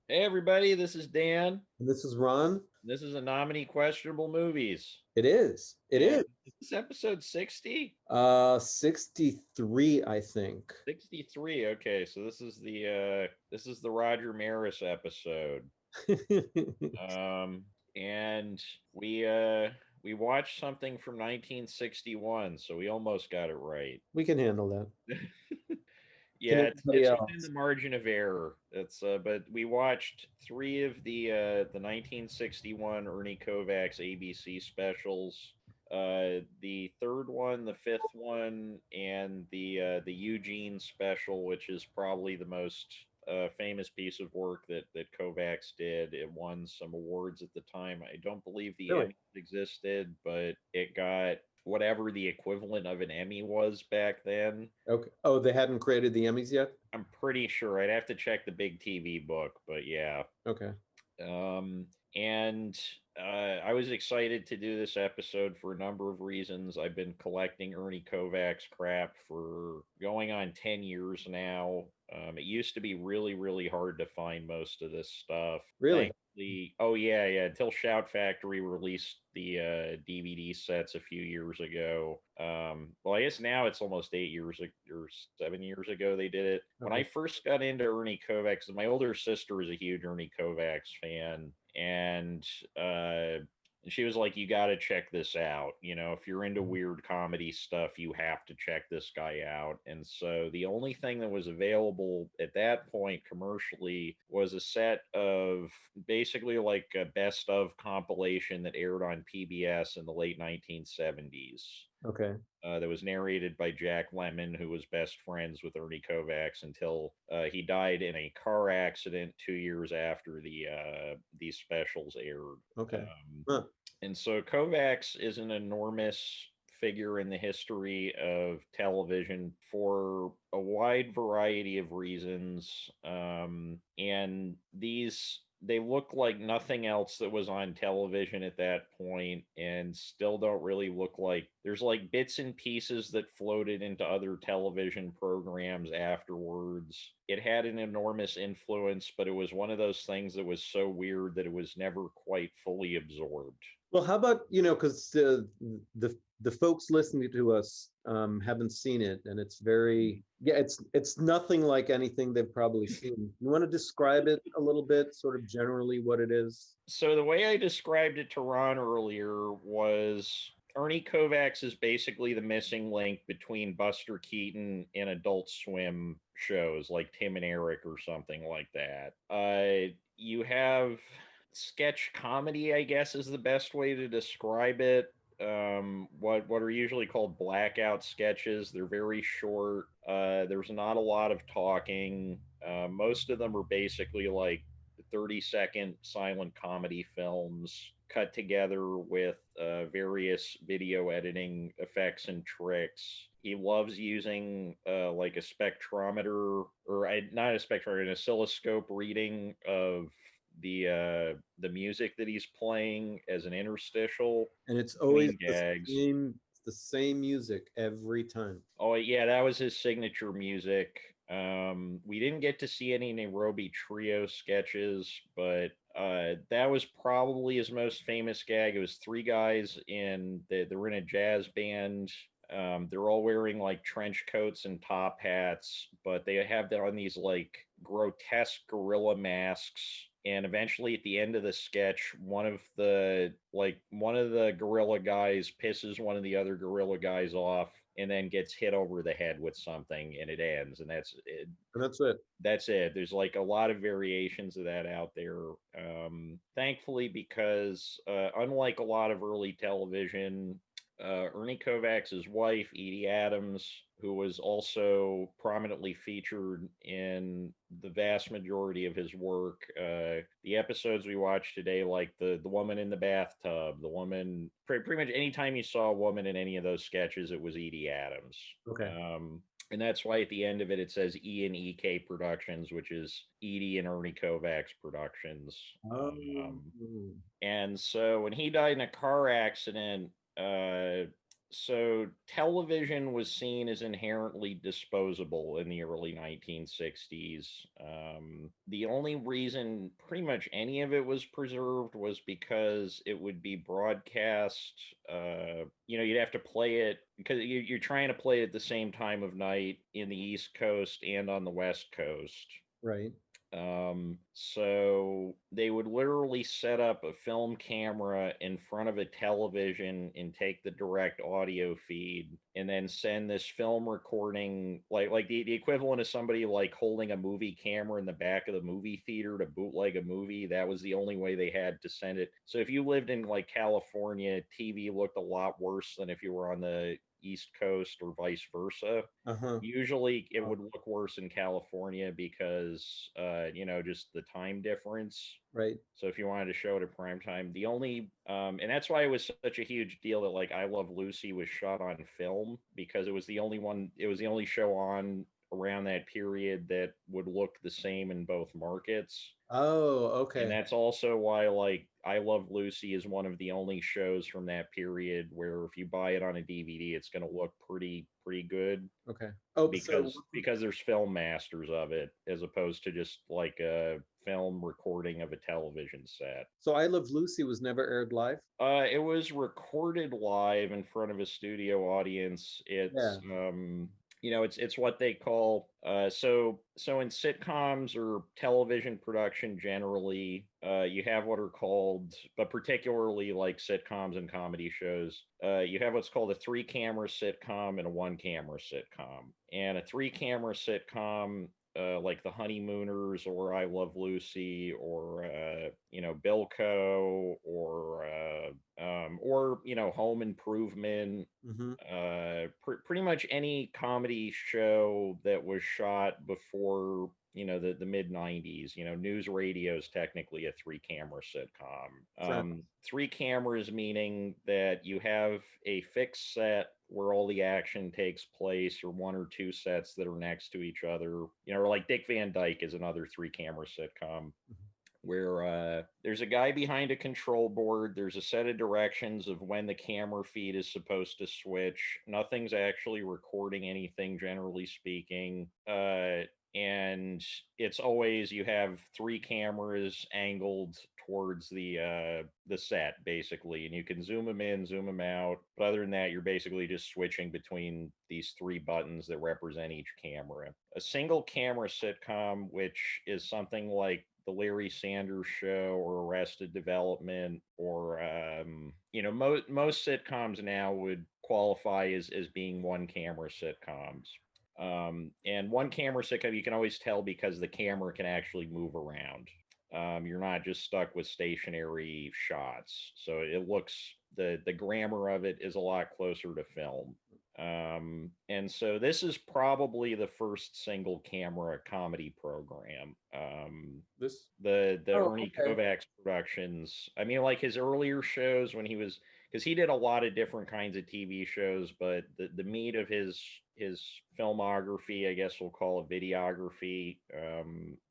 Hey everybody, this is Dan. And this is Ron. This is a nominee questionable movies. It is. It And is. is this episode 60? 63, I think. 63. Okay, so this is the Roger Maris episode. Um and we watched something from 1961, so we almost got it right. We can handle that. Can Yeah, it's anybody it's within the else? margin of error. It's but we watched three of the 1961 Ernie Kovacs ABC specials. The third one, the fifth one, and the Eugene special, which is probably the most famous piece of work that Kovacs did. It won some awards at the time. I don't believe the Really? Emmys existed, but it got whatever the equivalent of an Emmy was back then. Okay. Oh, they hadn't created the Emmys yet? I'm pretty sure I'd have to check the big TV book, but yeah. Okay. And I was excited to do this episode for a number of reasons. I've been collecting Ernie Kovacs crap for going on 10 years now. It used to be really, really hard to find most of this stuff. Really? Thankfully, oh yeah, until Shout Factory released the DVD sets a few years ago. Well, I guess now it's almost 8 years or 7 years ago they did it. When I Okay. first got into Ernie Kovacs, my older sister is a huge Ernie Kovacs fan, uh, and she was like, "You got to check this out. You know, if you're into weird comedy stuff, you have to check this guy out." And so the only thing that was available at that point commercially was a set of basically like a best of compilation that aired on PBS in the late 1970s. Okay. That was narrated by Jack Lemmon, who was best friends with Ernie Kovacs until he died in a car accident 2 years after these specials aired. Okay. Um, Huh. and so Kovacs is an enormous figure in the history of television for a wide variety of reasons. And these they look like nothing else that was on television at that point and still don't really look like there's like bits and pieces that floated into other television programs afterwards. It had an enormous influence, but it was one of those things that was so weird that it was never quite fully absorbed. Well, how about, because the folks listening to us haven't seen it, and it's very, yeah, it's nothing like anything they've probably seen. You want to describe it a little bit, sort of generally what it is? So the way I described it to Ron earlier was Ernie Kovacs is basically the missing link between Buster Keaton and Adult Swim shows like Tim and Eric or something like that. You have sketch comedy, I guess, is the best way to describe it. What are usually called blackout sketches. They're very short. There's not a lot of talking. Most of them are basically like 30-second silent comedy films cut together with various video editing effects and tricks. He loves using like a spectrometer or not a spectrometer, an oscilloscope reading of the music that he's playing as an interstitial And it's always between gags. the same music every time. Oh yeah, that was his signature music. We didn't get to see any Nairobi Trio sketches, but that was probably his most famous gag. It was three guys they're in a jazz band. They're all wearing like trench coats and top hats, but they have that on these like grotesque gorilla masks. And eventually, at the end of the sketch, one of the gorilla guys pisses one of the other gorilla guys off, and then gets hit over the head with something, and it ends. And that's it. And that's it. That's it. There's like a lot of variations of that out there. Thankfully, because unlike a lot of early television, Ernie Kovacs' wife, Edie Adams, who was also prominently featured in the vast majority of his work. The episodes we watched today, like the woman in the bathtub, the woman, pretty much anytime you saw a woman in any of those sketches, it was Edie Adams. Okay. And that's why at the end of it, it says E and EK Productions, which is Edie and Ernie Kovacs Productions. Oh, Um, and so when he died in a car accident, So television was seen as inherently disposable in the early 1960s. The only reason pretty much any of it was preserved was because it would be broadcast. You'd have to play it because you're trying to play it at the same time of night in the East Coast and on the West Coast. Right. So they would literally set up a film camera in front of a television and take the direct audio feed and then send this film recording like the equivalent of somebody like holding a movie camera in the back of the movie theater to bootleg a movie. That was the only way they had to send it. So if you lived in like California, TV looked a lot worse than if you were on the East Coast or vice versa. Uh-huh. Usually it Oh, would look worse in California because just the time difference. right. So if you wanted to show it at prime time, the only and that's why it was such a huge deal that like I Love Lucy was shot on film because it was the only show on around that period that would look the same in both markets. Oh, And okay. that's also why like I Love Lucy is one of the only shows from that period where if you buy it on a DVD it's going to look pretty good Okay. Oh, so because there's film masters of it as opposed to just like a film recording of a television set. I Love Lucy was never aired live? It was recorded live in front of a studio audience. Yeah. It's what they call so in sitcoms or television production generally, you have what are called, but particularly like sitcoms and comedy shows, you have what's called a three camera sitcom and a one camera sitcom. And a three camera sitcom, like The Honeymooners or I Love Lucy or Bilko or Home Improvement, Mm-hmm. pretty much any comedy show that was shot before the mid 90s. News radio is technically a three camera sitcom. Friends. Three cameras meaning that you have a fixed set where all the action takes place or one or two sets that are next to each other, or like Dick Van Dyke is another three camera sitcom where there's a guy behind a control board. There's a set of directions of when the camera feed is supposed to switch. Nothing's actually recording anything, generally speaking. And it's always you have three cameras angled towards the set basically, and you can zoom them in, zoom them out. But other than that, you're basically just switching between these three buttons that represent each camera. A single camera sitcom, which is something like the Larry Sanders Show or Arrested Development, or most sitcoms now would qualify as being one camera sitcoms. And one camera sitcom, you can always tell because the camera can actually move around. You're not just stuck with stationary shots. So it looks the grammar of it is a lot closer to film. And so this is probably the first single camera comedy program. This. The Oh, Ernie okay. Kovacs productions. I mean, like his earlier shows when he was because he did a lot of different kinds of TV shows, but the meat of his filmography, I guess we'll call it videography,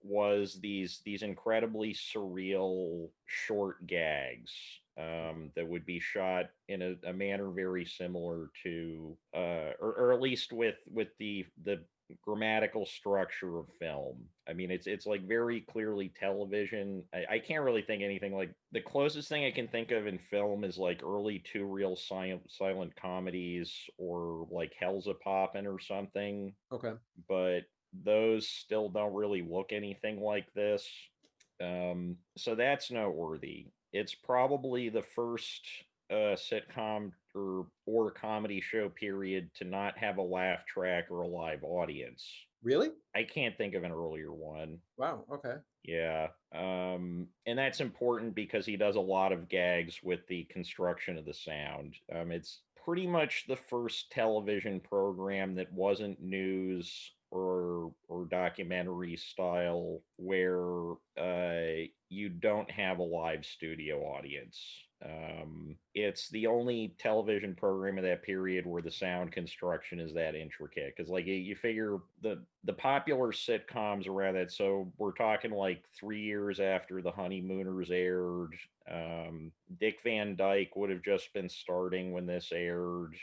was these incredibly surreal short gags that would be shot in a manner very similar to, or at least with the grammatical structure of film. I mean, it's like very clearly television. I can't really think anything like the closest thing I can think of in film is like early two real silent comedies or like Hell's a Poppin' or something, Okay. but those still don't really look anything like this. So that's noteworthy. It's probably the first sitcom or comedy show period to not have a laugh track or a live audience. Really? I can't think of an earlier one. Wow. Okay. Yeah. And that's important because he does a lot of gags with the construction of the sound. It's pretty much the first television program that wasn't news or documentary style where you don't have a live studio audience. It's the only television program of that period where the sound construction is that intricate because like you figure the popular sitcoms around that, so we're talking like 3 years after The Honeymooners aired. Dick Van Dyke would have just been starting when this aired.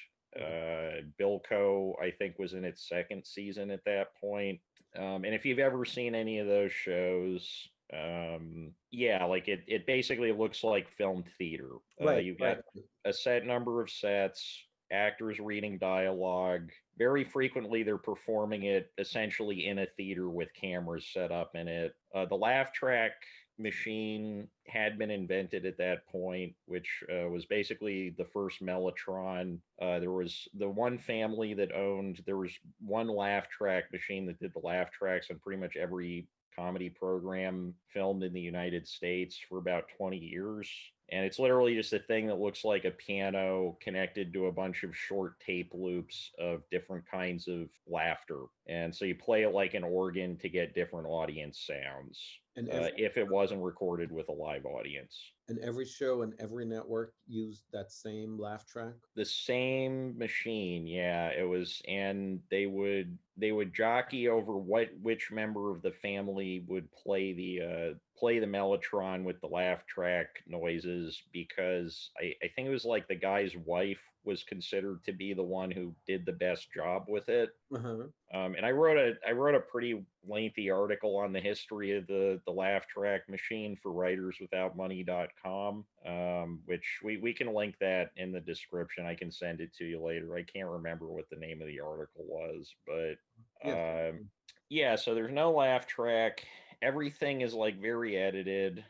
Bilko, I think, was in its second season at that point. And if you've ever seen any of those shows, yeah, like it basically looks like filmed theater. Right, You've got right. a set number of sets, actors reading dialogue. Very frequently, they're performing it essentially in a theater with cameras set up in it. The laugh track machine had been invented at that point, which was basically the first Mellotron. There was the one family that owned, there was one laugh track machine that did the laugh tracks on pretty much every comedy program filmed in the United States for about 20 years. And it's literally just a thing that looks like a piano connected to a bunch of short tape loops of different kinds of laughter. And so you play it like an organ to get different audience sounds And every if it wasn't recorded with a live audience. and every show and every network used that same laugh track. The same machine, yeah, it was, and they would jockey over which member of the family would play the mellotron with the laugh track noises, because I think it was like the guy's wife was considered to be the one who did the best job with it. Uh-huh. And I wrote a pretty lengthy article on the history of the laugh track machine for writerswithoutmoney.com, which we can link that in the description. I can send it to you later. I can't remember what the name of the article was, but Yes. yeah. So there's no laugh track. Everything is like very edited.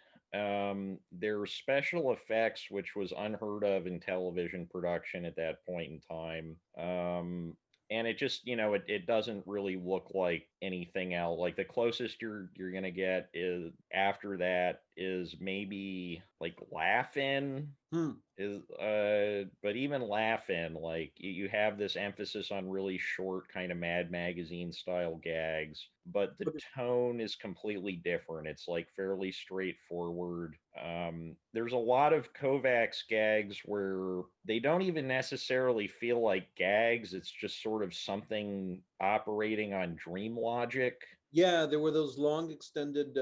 There's special effects, which was unheard of in television production at that point in time. And it just, it doesn't really look like anything else. Like the closest you're gonna get is after that is maybe like Laugh-In Hmm. is but even Laugh-In, like you have this emphasis on really short kind of Mad Magazine style gags, but the But tone is completely different. It's like fairly straightforward. There's a lot of Kovacs gags where they don't even necessarily feel like gags. It's just sort of something operating on dream logic. yeah, there were those long extended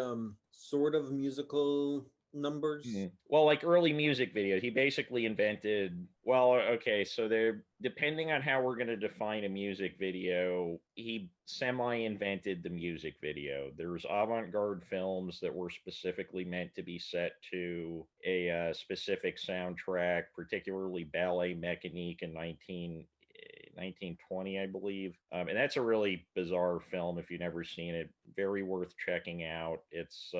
sort of musical numbers. Well, like early music videos, he basically invented. Well, okay, so they're depending on how we're going to define a music video, he semi-invented the music video. There's avant-garde films that were specifically meant to be set to a specific soundtrack, particularly Ballet Mécanique in 1920, I believe. And that's a really bizarre film if you've never seen it. Very worth checking out. It's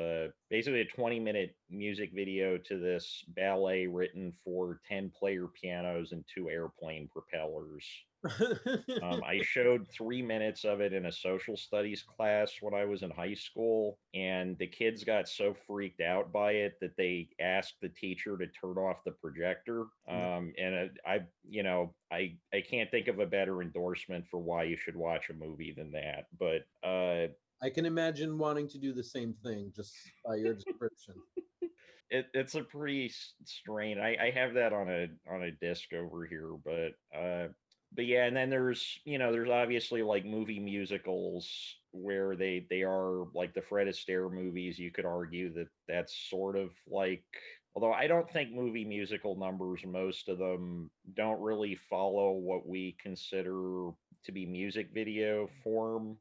basically a 20-minute music video to this ballet written for 10-player pianos and 2 airplane propellers. I showed 3 minutes of it in a social studies class when I was in high school, and the kids got so freaked out by it that they asked the teacher to turn off the projector. And I can't think of a better endorsement for why you should watch a movie than that. But I can imagine wanting to do the same thing just by your description. it's a pretty strain. I have that on a disc over here, but yeah, and then there's obviously like movie musicals where they are like the Fred Astaire movies. You could argue that that's sort of like, although I don't think movie musical numbers, most of them don't really follow what we consider to be music video form,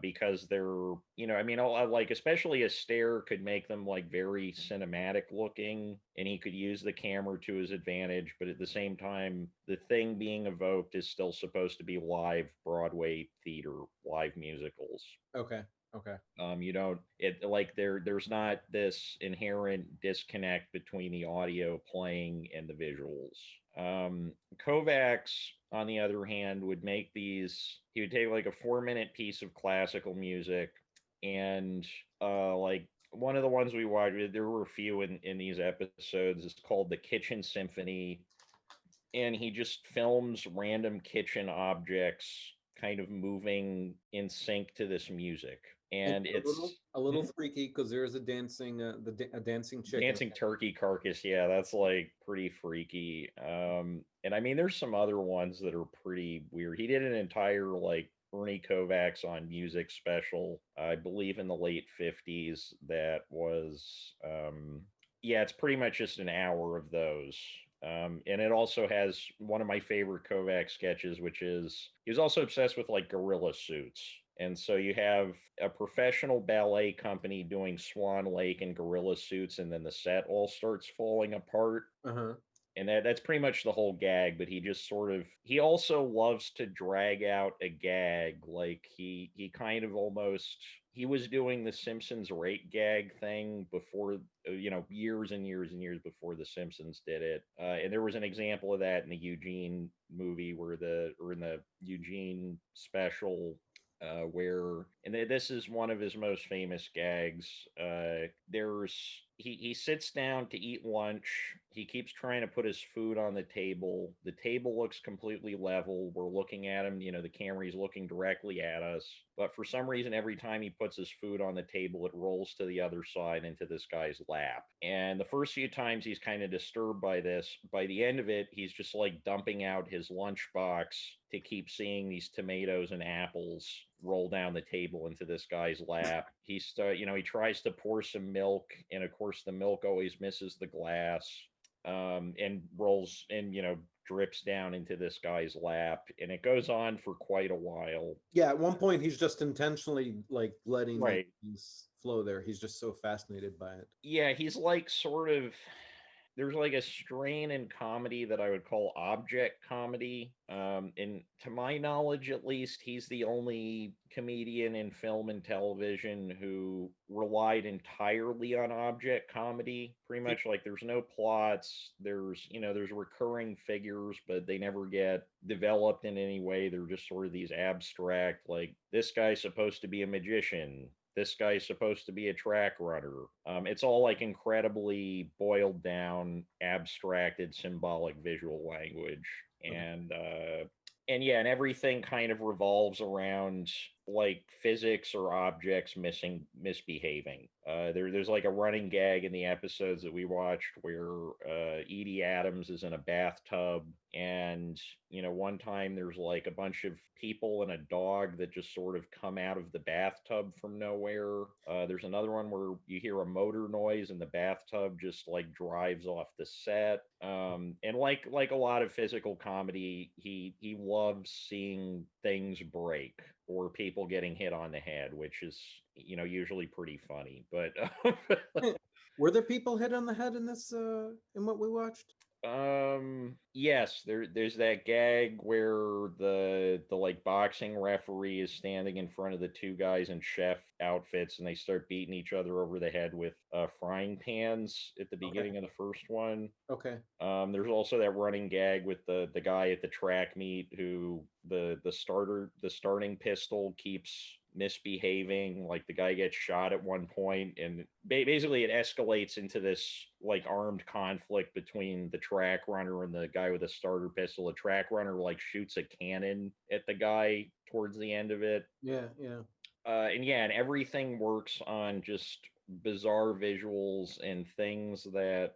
because they're, I mean, like especially Astaire could make them like very cinematic looking, and he could use the camera to his advantage, but at the same time the thing being evoked is still supposed to be live Broadway theater, live musicals. Okay. Okay. You don't, it like there's not this inherent disconnect between the audio playing and the visuals. Kovacs, on the other hand, would make these. He would take like a 4-minute piece of classical music, and like one of the ones we watched, there were a few in these episodes. It's called the Kitchen Symphony, and he just films random kitchen objects kind of moving in sync to this music. And And it's a little freaky because there is a dancing a dancing chicken. dancing turkey carcass. Yeah, that's like pretty freaky. And I mean, there's some other ones that are pretty weird. He did an entire like Ernie Kovacs on music special, I believe in the late 50s. That was, yeah, it's pretty much just an hour of those. And it also has one of my favorite Kovacs sketches, which is he was also obsessed with like gorilla suits. And so you have a professional ballet company doing Swan Lake and gorilla suits, and then the set all starts falling apart. Uh-huh. And that's pretty much the whole gag, but he just sort of he also loves to drag out a gag. Like he kind of almost he was doing the Simpsons rate gag thing before, years and years and years before the Simpsons did it. And there was an example of that in the Eugene movie or in the Eugene special, where this is one of his most famous gags. There's he sits down to eat lunch. He keeps trying to put his food on the table. The table looks completely level. We're looking at him. The camera is looking directly at us. But for some reason, every time he puts his food on the table, it rolls to the other side into this guy's lap. And the first few times he's kind of disturbed by this. By the end of it, he's just like dumping out his lunchbox to keep seeing these tomatoes and apples roll down the table into this guy's lap. He tries to pour some milk, and of course the milk always misses the glass, and rolls and drips down into this guy's lap, and it goes on for quite a while. Yeah, at one point he's just intentionally like letting Right. these flow there. He's just so fascinated by it. Yeah, he's like sort of there's like a strain in comedy that I would call object comedy. And to my knowledge, at least, he's the only comedian in film and television who relied entirely on object comedy. Pretty much like there's no plots, there's recurring figures, but they never get developed in any way. They're just sort of these abstract, like this guy's supposed to be a magician, this guy's supposed to be a track runner. It's all like incredibly boiled down, abstracted, symbolic visual language, Okay. and yeah, and everything kind of revolves around like physics or objects misbehaving. There's like a running gag in the episodes that we watched where Edie Adams is in a bathtub, and one time there's like a bunch of people and a dog that just sort of come out of the bathtub from nowhere. There's another one where you hear a motor noise and the bathtub just like drives off the set. And like a lot of physical comedy, he loves seeing things break or people getting hit on the head, which is usually pretty funny. But Were there people hit on the head in this in what we watched? yes, there's that gag where the like boxing referee is standing in front of the two guys in chef outfits, and they start beating each other over the head with frying pans at the Okay. beginning of the first one. Okay. There's also that running gag with the guy at the track meet who the starting pistol keeps misbehaving. Like the guy gets shot at one point, and basically it escalates into this like armed conflict between the track runner and the guy with a starter pistol. The track runner like shoots a cannon at the guy towards the end of it. Yeah, yeah. And yeah, and everything works on just bizarre visuals and things that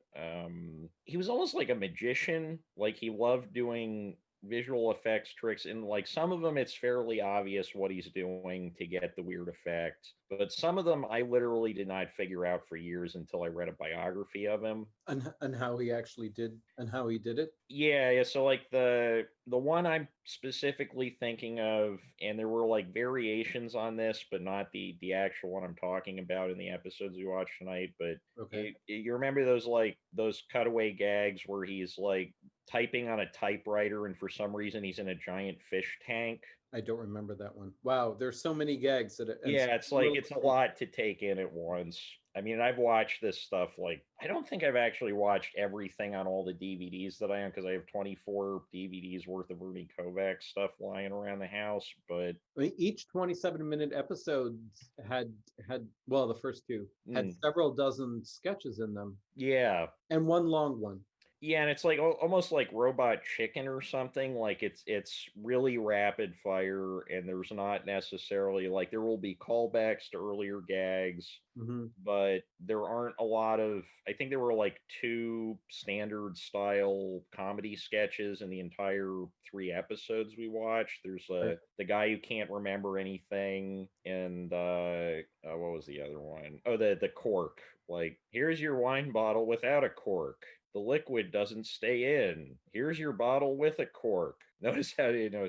he was almost like a magician. Like he loved doing visual effects tricks, and like some of them it's fairly obvious what he's doing to get the weird effect, but some of them I literally did not figure out for years until I read a biography of him. And how he actually did and how he did it. Yeah, so like the one I'm specifically thinking of, and there were like variations on this, but not the actual one I'm talking about in the episodes we watched tonight. But Okay. you remember those like those cutaway gags where he's like typing on a typewriter, and for some reason he's in a giant fish tank. I don't remember that one. Wow, there's so many gags that and Yeah, it's like little it's a lot to take in at once. I mean, I've watched this stuff like I don't think I've actually watched everything on all the DVDs that I own because I have 24 DVDs worth of Ernie Kovacs stuff lying around the house. But I mean, each 27-minute episode had well, the first two had mm, several dozen sketches in them yeah, and one long one. yeah, and it's like almost like Robot Chicken or something. Like it's really rapid fire, and there's not necessarily like there will be callbacks to earlier gags, Hmm. but there aren't a lot of. I think there were like two standard style comedy sketches in the entire three episodes we watched. There's Right. the guy who can't remember anything, and what was the other one? Oh, the cork. Like, here's your wine bottle without a cork. the liquid doesn't stay in. Here's your bottle with a cork. Notice how, Yeah.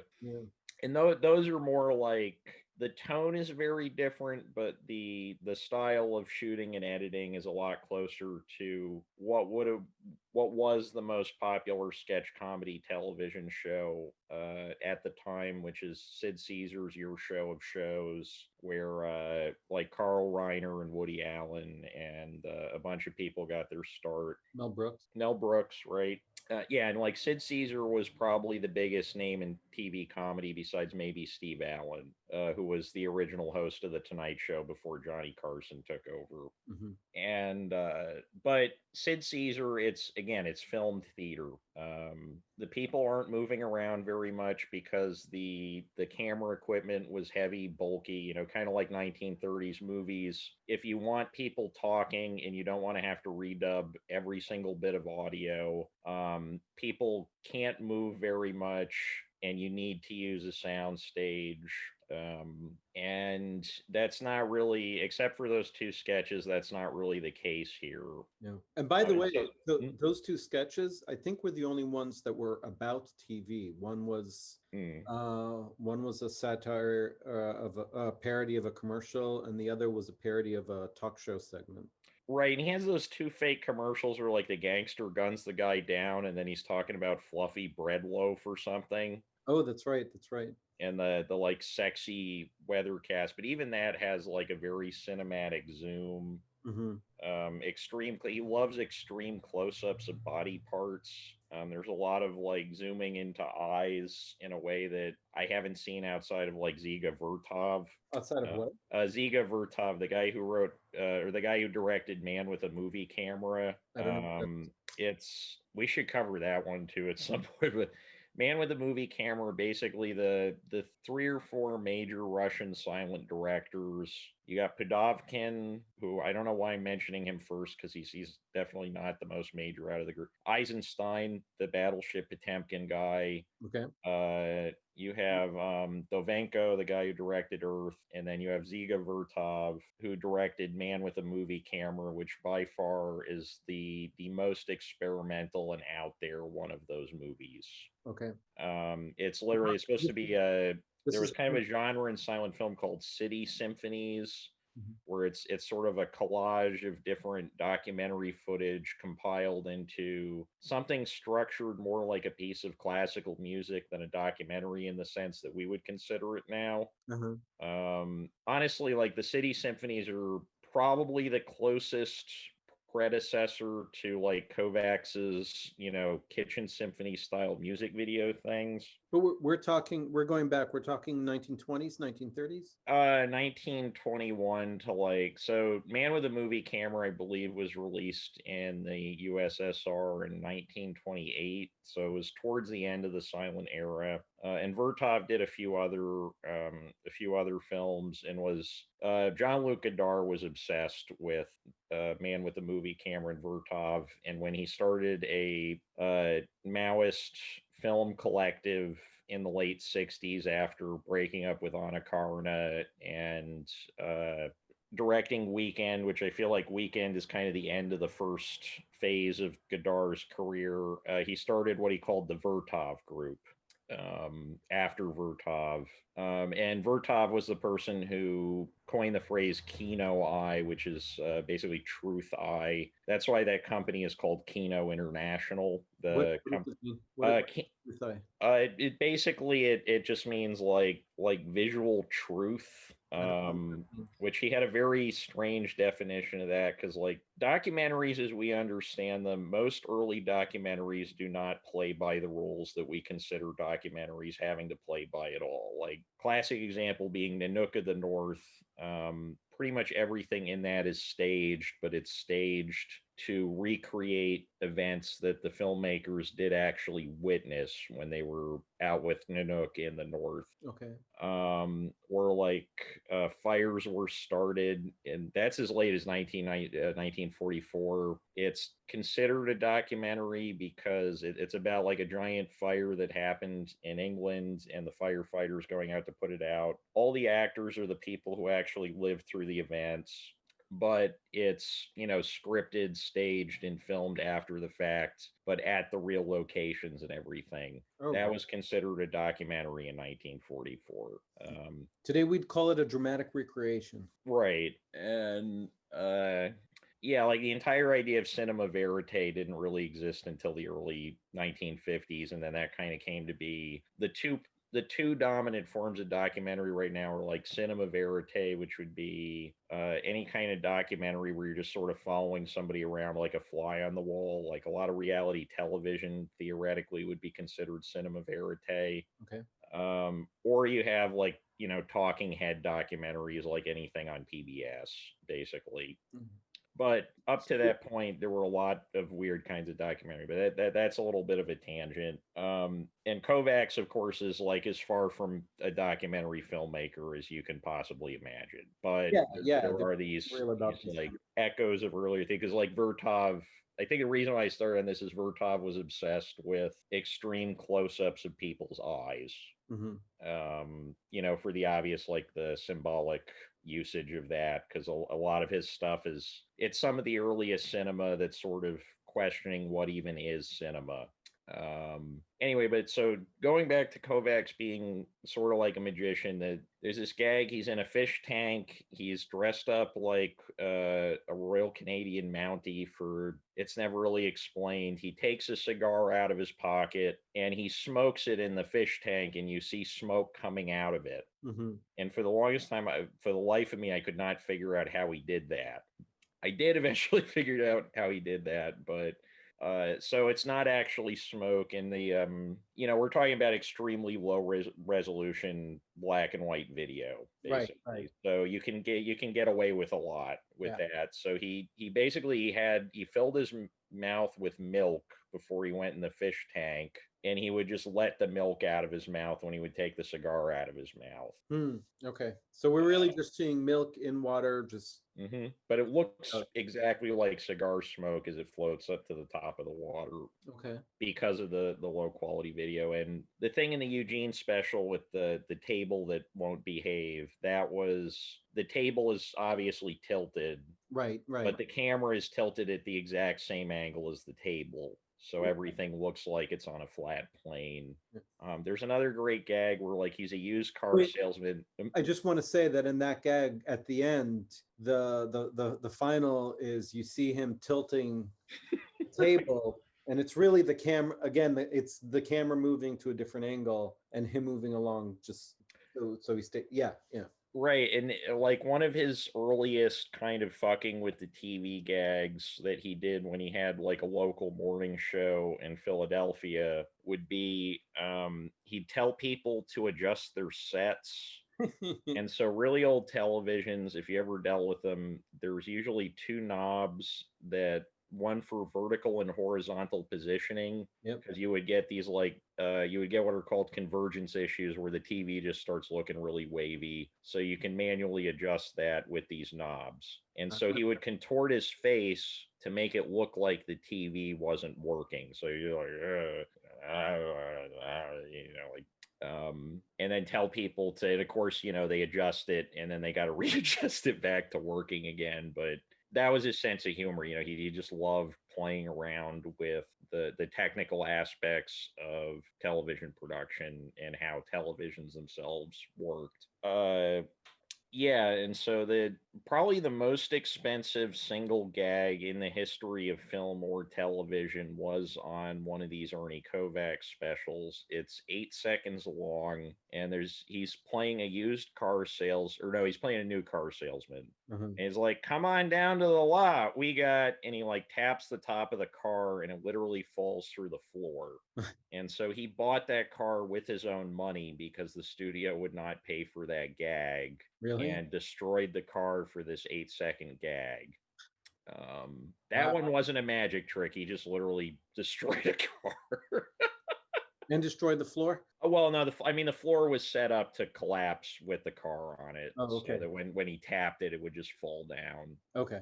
and those are more like, the tone is very different, but the style of shooting and editing is a lot closer to what was the most popular sketch comedy television show at the time, which is Sid Caesar's Your Show of Shows, where like Carl Reiner and Woody Allen and a bunch of people got their start. Mel Brooks. Mel Brooks, right? Yeah, and like Sid Caesar was probably the biggest name in TV comedy besides maybe Steve Allen, who was the original host of the Tonight Show before Johnny Carson took over. Hmm. And but Sid Caesar, it's filmed theater. The people aren't moving around very much because the camera equipment was heavy, bulky, kind of like 1930s movies. If you want people talking and you don't want to have to redub every single bit of audio, people can't move very much, and you need to use a sound stage. And that's not really, except for those two sketches, that's not really the case here. Yeah. And by the way, So, those two sketches, I think were the only ones that were about TV. One was a satire of a parody of a commercial, and the other was a parody of a talk show segment. right, and he has those two fake commercials where like the gangster guns the guy down, and then he's talking about fluffy bread loaf or something, Oh, that's right. That's right. and the like sexy weathercast. But even that has like a very cinematic zoom. Hmm. Extreme, he loves extreme close-ups of body parts. There's a lot of like zooming into eyes in a way that I haven't seen outside of like Ziga Vertov. Outside of what? Ziga Vertov, the guy who wrote or the guy who directed Man with a Movie Camera. I don't know what that It's, we should cover that one too at some point. But Man with a Movie Camera, basically the three or four major Russian silent directors. You got Pudovkin, who I don't know why I'm mentioning him first because he's definitely not the most major out of the group. Eisenstein, the Battleship Potemkin guy. Okay. You have Dovenko, the guy who directed Earth, and then you have Ziga Vertov, who directed Man with a Movie Camera, which by far is the most experimental and out there one of those movies. Okay. It's literally, it's supposed to be This there was is kind of a genre in silent film called city symphonies, Mhm. where it's sort of a collage of different documentary footage compiled into something structured more like a piece of classical music than a documentary in the sense that we would consider it now. Uh-huh. Honestly, like the city symphonies are probably the closest predecessor to like Kovacs's, kitchen symphony style music video things. But we're going back. We're talking 1920s, 1930s. 1921 to like, so Man with a Movie Camera, I believe, was released in the USSR in 1928, so it was towards the end of the silent era. And Vertov did a few other films, and was Jean-Luc Godard was obsessed with Man with a Movie Camera and Vertov, and when he started a Maoist film collective in the late 60s after breaking up with Anna Karna and directing Weekend, which I feel like Weekend is kind of the end of the first phase of Godard's career. He started what he called the Vertov Group after Vertov. And Vertov was the person who coined the phrase Kino Eye, which is basically truth eye. That's why that company is called Kino International. What does it mean? What is that? It basically it just means like visual truth. I don't know what that means. Which he had a very strange definition of that, because like documentaries as we understand them, most early documentaries do not play by the rules that we consider documentaries having to play by at all. Like classic example being Nanook of the North. Pretty much everything in that is staged, but it's staged to recreate events that the filmmakers did actually witness when they were out with Nanook in the North. Okay. Where like fires were started, and that's as late as 1944. It's considered a documentary because it's about like a giant fire that happened in England and the firefighters going out to put it out. All the actors are the people who actually lived through the events. but it's, scripted, staged, and filmed after the fact, but at the real locations and everything. Oh, That wow. was considered a documentary in 1944. Today we'd call it a dramatic recreation. Right. And yeah, like the entire idea of cinema verite didn't really exist until the early 1950s, and then that kind of came to be the two dominant forms of documentary right now are like cinema verite, which would be any kind of documentary where you're just sort of following somebody around like a fly on the wall. Like a lot of reality television theoretically would be considered cinema verite. Okay. Or you have like, talking head documentaries like anything on PBS, basically. Mhm. But up to that point, there were a lot of weird kinds of documentary, but that's a little bit of a tangent. And Kovacs, of course, is like as far from a documentary filmmaker as you can possibly imagine. But Yeah, there, yeah, there they're are these, real about these this. like echoes of earlier things, because like Vertov, I think the reason why I started on this is Vertov was obsessed with extreme close-ups of people's eyes. Hmm. For the obvious, like the symbolic usage of that, because a lot of his stuff it's some of the earliest cinema that's sort of questioning what even is cinema. Anyway, but so going back to Kovacs being sort of like a magician, that there's this gag, he's in a fish tank, he's dressed up like a Royal Canadian Mountie, for it's never really explained. He takes a cigar out of his pocket and he smokes it in the fish tank, and you see smoke coming out of it. Hmm. And for the longest time, for the life of me, I could not figure out how he did that. I did eventually figure out how he did that, but so it's not actually smoke. And we're talking about extremely low resolution black and white video, Right, right. basically. So you can get away with a lot with Yeah. that. So he basically he filled his mouth with milk before he went in the fish tank, and he would just let the milk out of his mouth when he would take the cigar out of his mouth. Hmm. Okay. So we're really just seeing milk in water, just But it looks uh, exactly like cigar smoke as it floats up to the top of the water, okay. because of the low quality video. And the thing in the Eugene special with the table that won't behave, the table is obviously tilted, Right, right. but the camera is tilted at the exact same angle as the table. So everything looks like it's on a flat plane. There's another great gag where like he's a used car Wait, salesman. I just want to say that in that gag at the end, the final is you see him tilting the table, and it's really the camera again. It's the camera moving to a different angle and him moving along just so he stay. Yeah, yeah. Right, and like one of his earliest kind of fucking with the TV gags that he did when he had like a local morning show in Philadelphia would be he'd tell people to adjust their sets. And so really old televisions, if you ever dealt with them, there's usually two knobs, that one for vertical and horizontal positioning, Yep. because you would get these like you would get what are called convergence issues, where the TV just starts looking really wavy. So you can manually adjust that with these knobs. And so he would contort his face to make it look like the TV wasn't working. So you're like, like and then tell people to, and of course, they adjust it and then they got to readjust it back to working again. But that was his sense of humor. He just loved playing around with the technical aspects of television production and how televisions themselves worked. Yeah, and so probably the most expensive single gag in the history of film or television was on one of these Ernie Kovacs specials. It's 8 seconds long, and he's playing a used car sales, or no, he's playing a new car salesman. Uh-huh. And he's like, "Come on down to the lot. We got," and he like taps the top of the car, and it literally falls through the floor. And so he bought that car with his own money because the studio would not pay for that gag, Really? and destroyed the car for this 8 second gag. That Wow. one wasn't a magic trick. He just literally destroyed a car. And destroyed the floor? Oh, well, no, I mean, the floor was set up to collapse with the car on it, Oh, so okay. that when he tapped it, it would just fall down. Okay.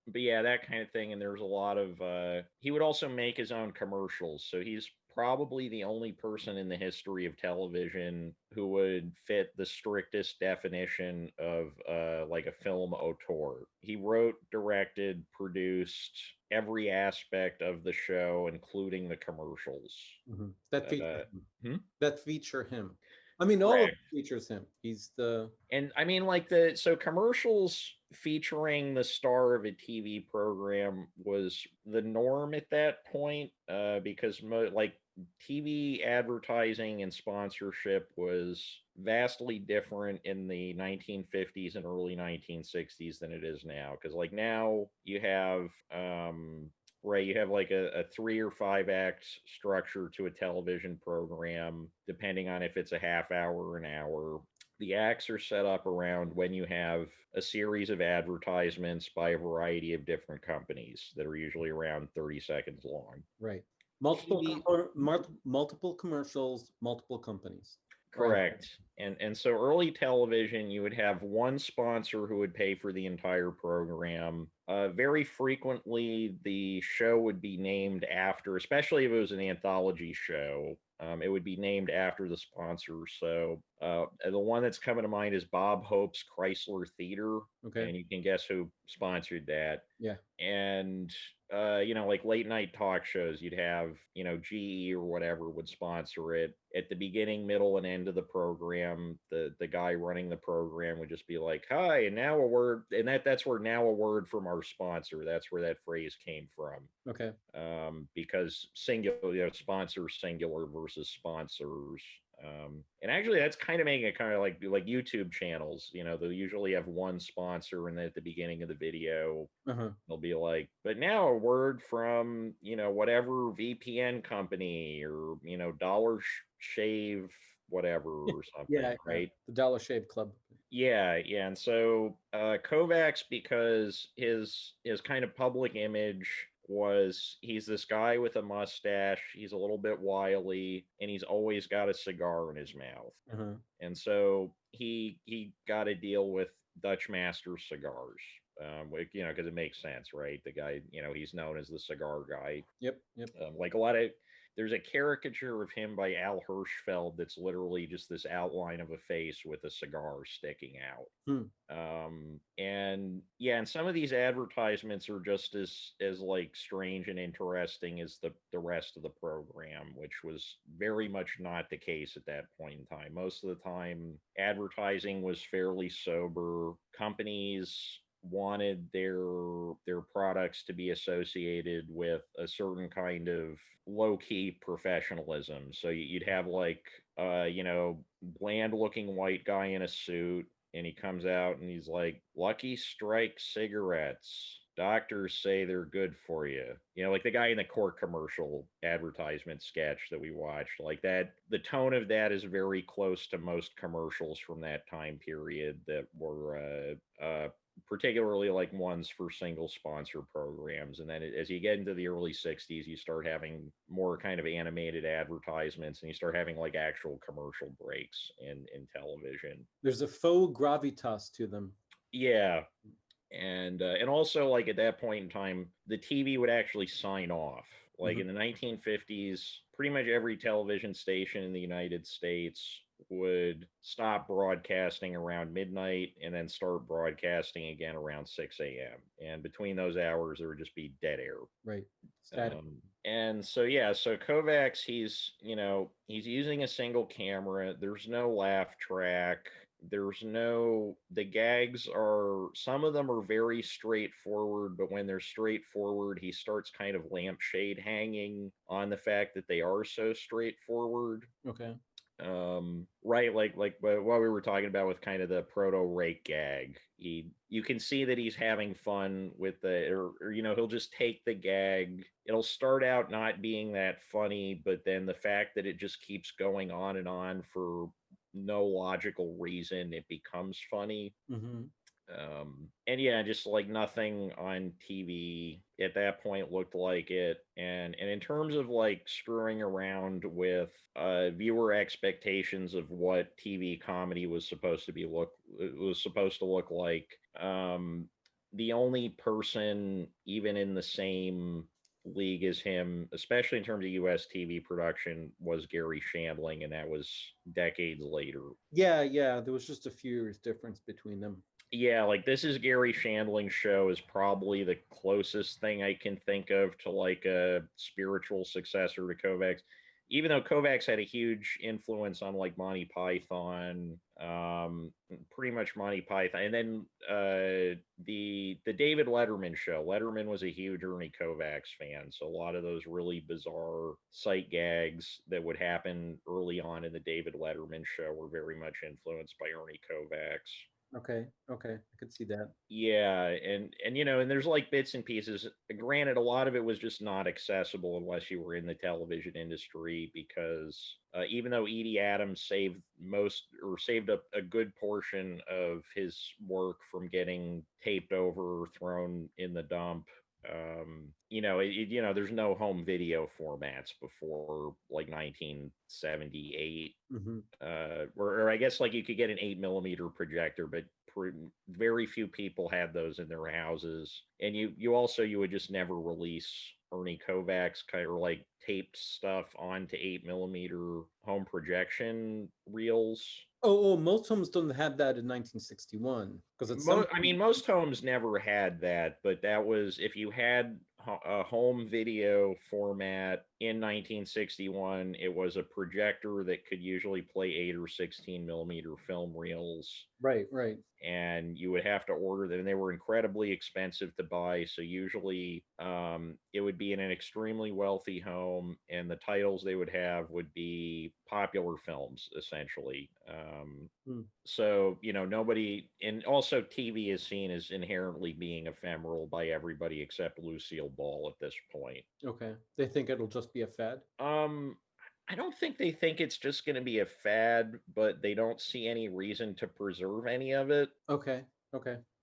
But yeah, that kind of thing. And there's a lot of he would also make his own commercials. So he's probably the only person in the history of television who would fit the strictest definition of like a film auteur. He wrote, directed, produced every aspect of the show, including the commercials. That Uh, feature him. hmm? That feature him. I mean, all of Correct. it features him. He's the And I mean, like commercials featuring the star of a TV program was the norm at that point, because like TV advertising and sponsorship was vastly different in the 1950s and early 1960s than it is now. Because like now you have right, you have like a 3 or 5 act structure to a television program, depending on if it's a half hour or an hour. The acts are set up around when you have a series of advertisements by a variety of different companies that are usually around 30 seconds long. right. Multiple TV, multiple commercials, multiple companies. Right. correct. And so early television, you would have one sponsor who would pay for the entire program. Very frequently, the show would be named after, especially if it was an anthology show. It would be named after the sponsor. So the one that's coming to mind is Bob Hope's Chrysler Theater, Okay. and you can guess who sponsored that. Yeah. And like late night talk shows, you'd have GE or whatever would sponsor it. At the beginning, middle, and end of the program, the guy running the program would just be like, "Hi, and now a word," and that's where "now a word from our sponsor." That's where that phrase came from. Okay. Because singular, sponsors singular versus sponsors. And actually, that's kind of making it kind of like YouTube channels. They'll usually have one sponsor, and then at the beginning of the video, they'll be like, "But now a word from whatever VPN company or Dollar Shave whatever or something," Yeah. right? The Dollar Shave Club. Yeah, yeah. And so Kovacs, because his kind of public image was he's this guy with a mustache, he's a little bit wily, and he's always got a cigar in his mouth. And so he got a deal with Dutch Master Cigars. Because it makes sense, right? The guy, he's known as the cigar guy. Yep. Yep. Like a lot of there's a caricature of him by Al Hirschfeld that's literally just this outline of a face with a cigar sticking out. And yeah, and some of these advertisements are just as like strange and interesting as the rest of the program, which was very much not the case at that point in time. Most of the time, advertising was fairly sober. Companies wanted their products to be associated with a certain kind of low-key professionalism. So you'd have like bland looking white guy in a suit, and he comes out and he's like, "Lucky Strike cigarettes, doctors say they're good for you." Like the guy in the Court commercial advertisement sketch that we watched, like that. The tone of that is very close to most commercials from that time period that were particularly like ones for single sponsor programs. And then as you get into the early 60s, you start having more kind of animated advertisements, and you start having like actual commercial breaks in television. There's a faux gravitas to them. Yeah. And also, like at that point in time, the TV would actually sign off. Like in the 1950s, pretty much every television station in the United States would stop broadcasting around midnight and then start broadcasting again around 6 a.m. And between those hours, there would just be dead air. Right. And so, yeah, so Kovacs, he's using a single camera. There's no laugh track. The gags are, some of them are very straightforward, but when they're straightforward, he starts kind of lampshade hanging on the fact that they are so straightforward. Okay. Right, like what we were talking about with kind of the proto rake gag. You can see that he's having fun with or he'll just take the gag. It'll start out not being that funny, but then the fact that it just keeps going on and on for no logical reason, it becomes funny. And yeah, just like nothing on TV at that point looked like it. And in terms of like screwing around with viewer expectations of what TV comedy was supposed to look like, the only person even in the same league as him, especially in terms of US TV production, was Gary Shandling, and that was decades later. Yeah, there was just a few years difference between them. Yeah, like this is Gary Shandling's show is probably the closest thing I can think of to like a spiritual successor to Kovacs. Even though Kovacs had a huge influence on like Monty Python, pretty much Monty Python, and then the David Letterman show. Letterman was a huge Ernie Kovacs fan, so a lot of those really bizarre sight gags that would happen early on in the David Letterman show were very much influenced by Ernie Kovacs. Okay, I could see that. Yeah, and and there's like bits and pieces. Granted, a lot of it was just not accessible unless you were in the television industry because even though Edie Adams saved a good portion of his work from getting taped over or thrown in the dump, there's no home video formats before like 1978, Hmm. or I guess like you could get an 8 millimeter projector, but very few people had those in their houses. And you would just never release Ernie Kovacs kind of like taped stuff onto 8 millimeter home projection reels. Oh, most homes don't have that in 1961 because at some I point, mean, most homes never had that, but that was if you had a home video format in 1961, it was a projector that could usually play 8 or 16 millimeter film reels, right. and you would have to order them. And they were incredibly expensive to buy. So usually it would be in an extremely wealthy home, and the titles they would have would be popular films, essentially. Hmm. So nobody, and also TV is seen as inherently being ephemeral by everybody except Lucille Ball at this point. Okay, they think it'll just be a fad. um I don't think they think it's just going to be a fad, but they don't see any reason to preserve any of it. Okay.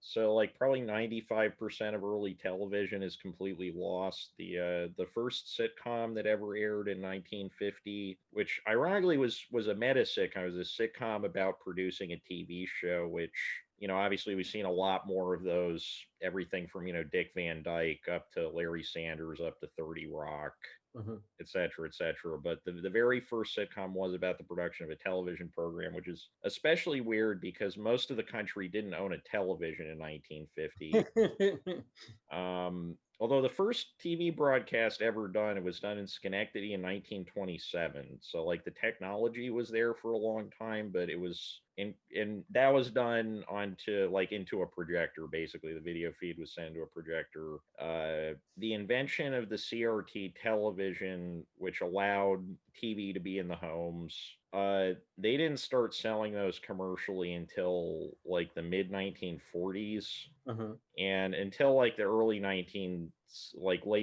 So like probably 95% of early television is completely lost. The first sitcom that ever aired in 1950, which ironically was a meta sitcom, was a sitcom about producing a TV show, which obviously we've seen a lot more of those, everything from Dick Van Dyke up to Larry Sanders up to 30 Rock, Uh-huh. et cetera, et cetera. But the very first sitcom was about the production of a television program, which is especially weird because most of the country didn't own a television in 1950. Although the first TV broadcast ever done, it was done in Schenectady in 1927. So like the technology was there for a long time, but it was and that was done onto like into a projector. Basically, the video feed was sent to a projector. The invention of the CRT television, which allowed TV to be in the homes, they didn't start selling those commercially until like the mid 1940s, Uh-huh. and until like the late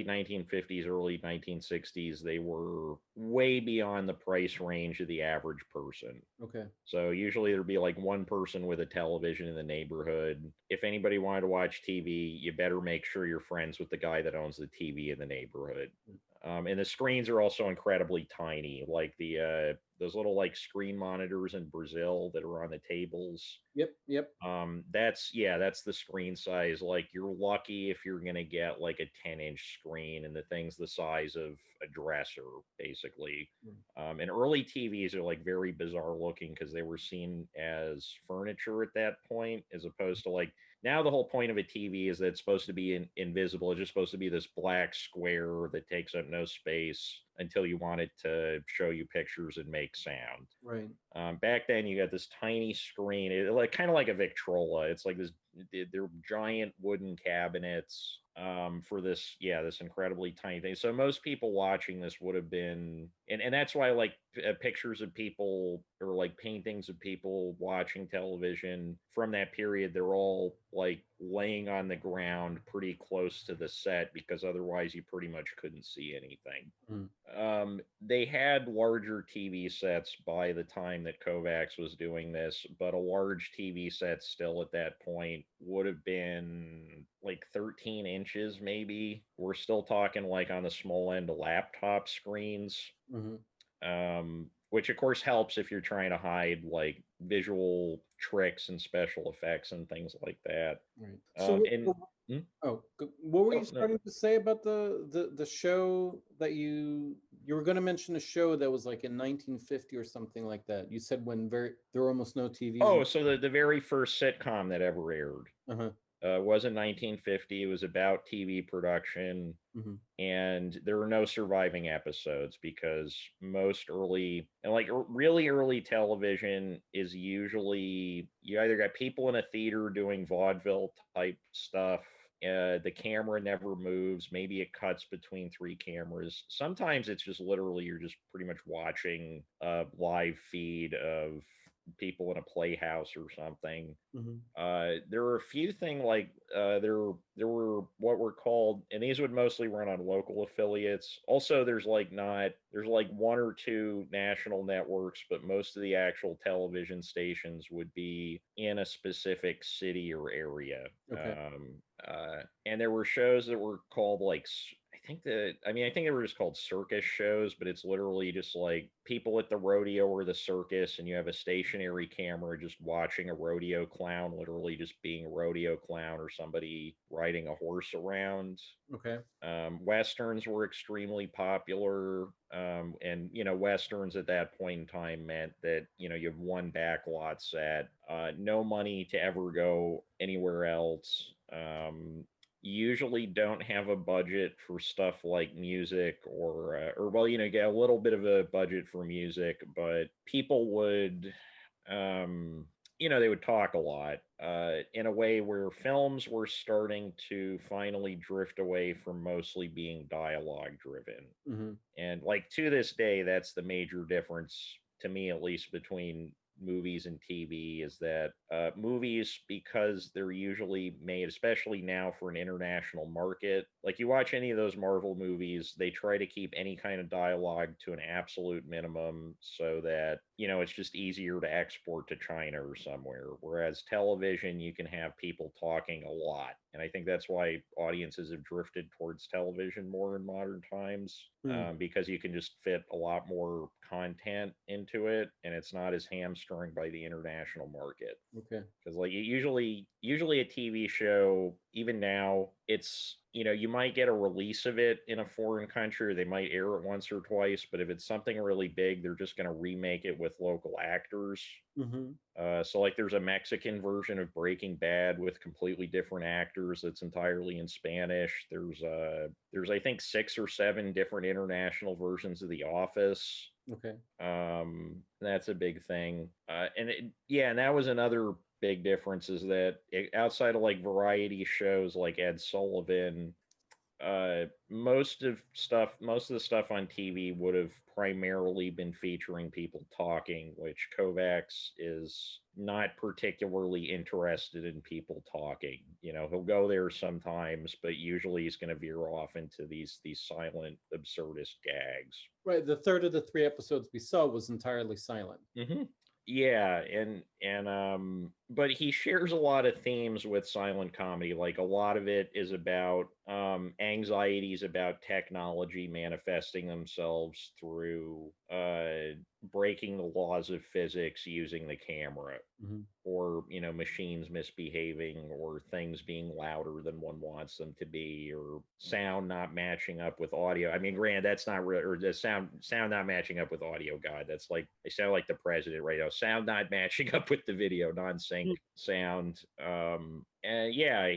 1950s, early 1960s, they were way beyond the price range of the average person. Okay. So usually there'd be like one person with a television in the neighborhood. If anybody wanted to watch TV, you better make sure you're friends with the guy that owns the TV in the neighborhood. And the screens are also incredibly tiny, like the those little like screen monitors in Brazil that are on the tables. Yep. That's the screen size. Like you're lucky if you're gonna get like a 10-inch screen, and the thing's the size of a dresser, basically. Mm. And early TVs are like very bizarre looking because they were seen as furniture at that point, as opposed to like now the whole point of a TV is that it's supposed to be invisible. It's just supposed to be this black square that takes up no space until you want it to show you pictures and make sound. Right. Back then, you got this tiny screen, like kind of like a Victrola. It's like this, they're giant wooden cabinets for this incredibly tiny thing. So most people watching this would have been, and that's why like pictures of people or like paintings of people watching television from that period, they're all like laying on the ground pretty close to the set because otherwise you pretty much couldn't see anything. Mm. They had larger TV sets by the time that Kovacs was doing this, but a large TV set still at that point would have been like 13 inches, maybe. We're still talking like on the small end of laptop screens, Hmm. which of course helps if you're trying to hide like visual tricks and special effects and things like that. Right. And Oh, what hmm? were you you starting to say about the show that you were going to mention a show that was like in 1950 or something like that? You said when there were almost no TVs. Oh, so the very first sitcom that ever aired Uh-huh. was in 1950. It was about TV production, Mhm. and there were no surviving episodes because most early and like really early television is usually you either got people in a theater doing vaudeville type stuff. The camera never moves. Maybe it cuts between three cameras. Sometimes it's just literally you're just pretty much watching a live feed of people in a playhouse or something. Mhm. There were a few things like there were what were called, and these would mostly run on local affiliates. Also, there's like one or two national networks, but most of the actual television stations would be in a specific city or area. Okay. And there were shows that were called like I think they were just called circus shows, but it's literally just like people at the rodeo or the circus, and you have a stationary camera just watching a rodeo clown, literally just being a rodeo clown or somebody riding a horse around. Okay. Westerns were extremely popular, and westerns at that point in time meant that you have one backlot set, no money to ever go anywhere else. Usually don't have a budget for stuff like music or well, get a little bit of a budget for music, but people would they would talk a lot, in a way where films were starting to finally drift away from mostly being dialogue driven. Mhm. And like to this day, that's the major difference to me, at least between movies and TV, is that movies, because they're usually made, especially now for an international market, like you watch any of those Marvel movies, they try to keep any kind of dialogue to an absolute minimum so that, it's just easier to export to China or somewhere. Whereas television, you can have people talking a lot. And I think that's why audiences have drifted towards television more in modern times, Hmm. because you can just fit a lot more content into it, and it's not as hamstrung by the international market. Okay. Because like usually a TV show, even now, it's you might get a release of it in a foreign country, or they might air it once or twice, but if it's something really big, they're just going to remake it with local actors. Mhm. So like there's a Mexican version of Breaking Bad with completely different actors that's entirely in Spanish. There's I think 6 or 7 different international versions of The Office. Okay. That's a big thing. And that was another big difference, is that outside of like variety shows like Ed Sullivan, most of the stuff on TV would have primarily been featuring people talking, which Kovacs is not particularly interested in people talking. He'll go there sometimes, but usually he's going to veer off into these silent, absurdist gags. Right. The third of the 3 episodes we saw was entirely silent. Hmm. Yeah, but he shares a lot of themes with silent comedy. Like a lot of it is about anxieties about technology manifesting themselves through breaking the laws of physics using the camera, Mhm. or machines misbehaving, or things being louder than one wants them to be, or sound not matching up with audio. I mean, granted, that's not real, or the sound not matching up with audio. God, that's like they sound like the president right now. Sound not matching up with the video, non-sync sound. And yeah,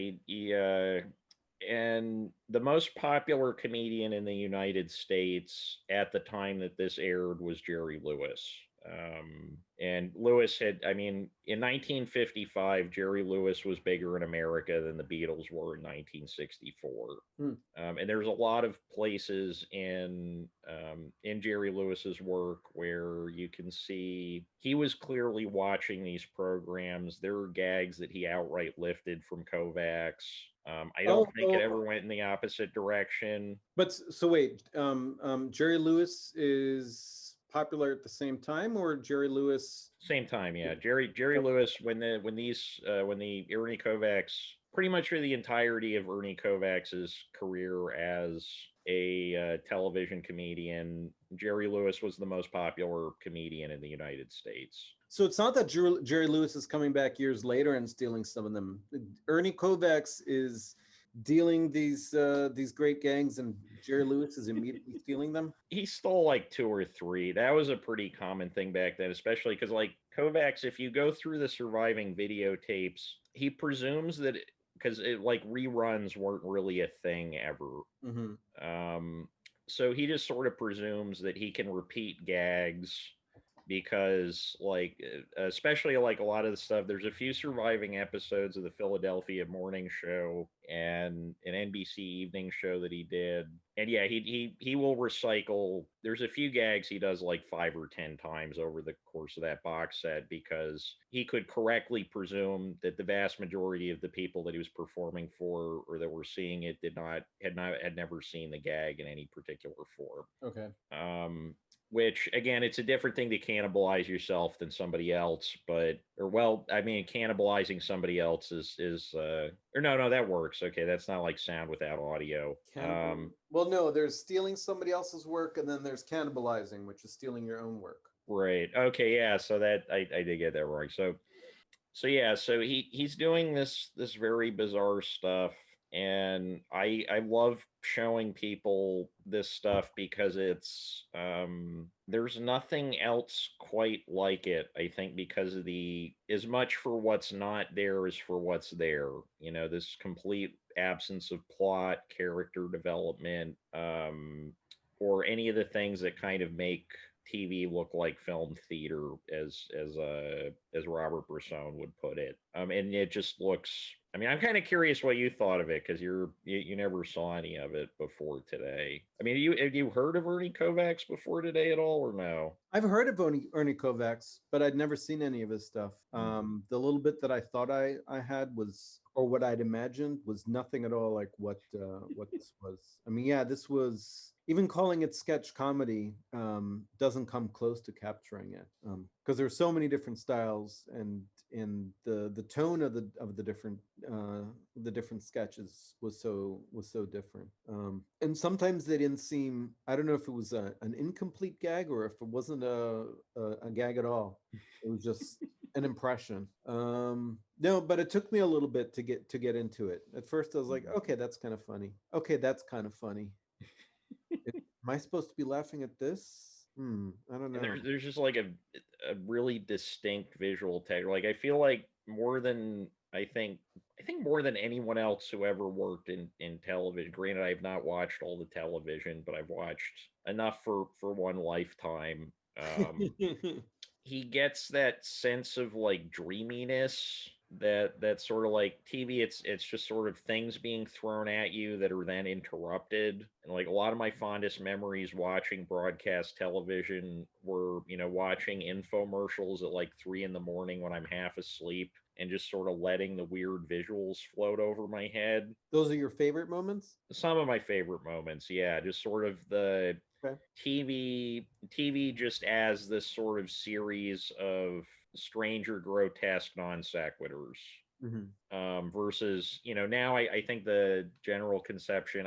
and the most popular comedian in the United States at the time that this aired was Jerry Lewis. And Lewis I mean, in 1955, Jerry Lewis was bigger in America than the Beatles were in 1964. Hmm. And there's a lot of places in Jerry Lewis's work where you can see he was clearly watching these programs. There are gags that he outright lifted from Kovacs. I don't Oh, think it oh, ever went in the opposite direction. but so wait, Jerry Lewis is popular at the same time, or Jerry Lewis? Same time, yeah. Jerry Lewis, when the Ernie Kovacs, pretty much for the entirety of Ernie Kovacs's career as a television comedian, Jerry Lewis was the most popular comedian in the United States. So it's not that Jerry Lewis is coming back years later and stealing some of them. Ernie Kovacs is dealing these great gangs, and Jerry Lewis is immediately stealing them. He stole like two or three. That was a pretty common thing back then, especially because like Kovacs, if you go through the surviving videotapes, he presumes that because it like reruns weren't really a thing ever. Hmm. Um, so he just sort of presumes that he can repeat gags because like especially like a lot of the stuff, there's a few surviving episodes of the Philadelphia morning show and an NBC evening show that he did. And yeah, he will recycle. There's a few gags he does like 5 or 10 times over the course of that box set because he could correctly presume that the vast majority of the people that he was performing for or that were seeing it had never seen the gag in any particular form. Okay. Which again, it's a different thing to cannibalize yourself than somebody else, but or well, I mean, cannibalizing somebody else is or no, that works. Okay, that's not like sound without audio. Cannibal. Well, no, there's stealing somebody else's work, and then there's cannibalizing, which is stealing your own work. Right. Okay. Yeah. So that I did get that wrong. So yeah, so he's doing this very bizarre stuff, and I love showing people this stuff because it's there's nothing else quite like it, I think, because of the as much for what's not there as for what's there. You know, this complete absence of plot, character development, or any of the things that kind of make TV look like film theater, as Robert Bresson would put it. And it just looks. I mean, I'm kind of curious what you thought of it because you never saw any of it before today. I mean, have you heard of Ernie Kovacs before today at all, or no? I've heard of Ernie Kovacs, but I'd never seen any of his stuff. The little bit that I thought I had was, or what I'd imagined, was nothing at all like what this was. I mean, yeah, this was, even calling it sketch comedy doesn't come close to capturing it, because there's so many different styles, and in the tone of the different sketches was so different, and sometimes they didn't seem, I don't know if it was an incomplete gag or if it wasn't a gag at all. It was just an impression. No, but it took me a little bit to get into it. At first I was like, okay, that's kind of funny. Okay, that's kind of funny. Am I supposed to be laughing at this? I don't And know. there's just like a really distinct visual tech. Like I feel like more than I think more than anyone else who ever worked in television. Granted, I've not watched all the television, but I've watched enough for one lifetime. He gets that sense of like dreaminess that sort of like TV, it's just sort of things being thrown at you that are then interrupted. And like a lot of my fondest memories watching broadcast television were, you know, watching infomercials at like 3 in the morning when I'm half asleep and just sort of letting the weird visuals float over my head. Those are your favorite moments? Some of my favorite moments, yeah, just sort of the Okay. TV just as this sort of series of stranger grotesque non sequiturs. Hmm. Versus, you know, now I think the general conception,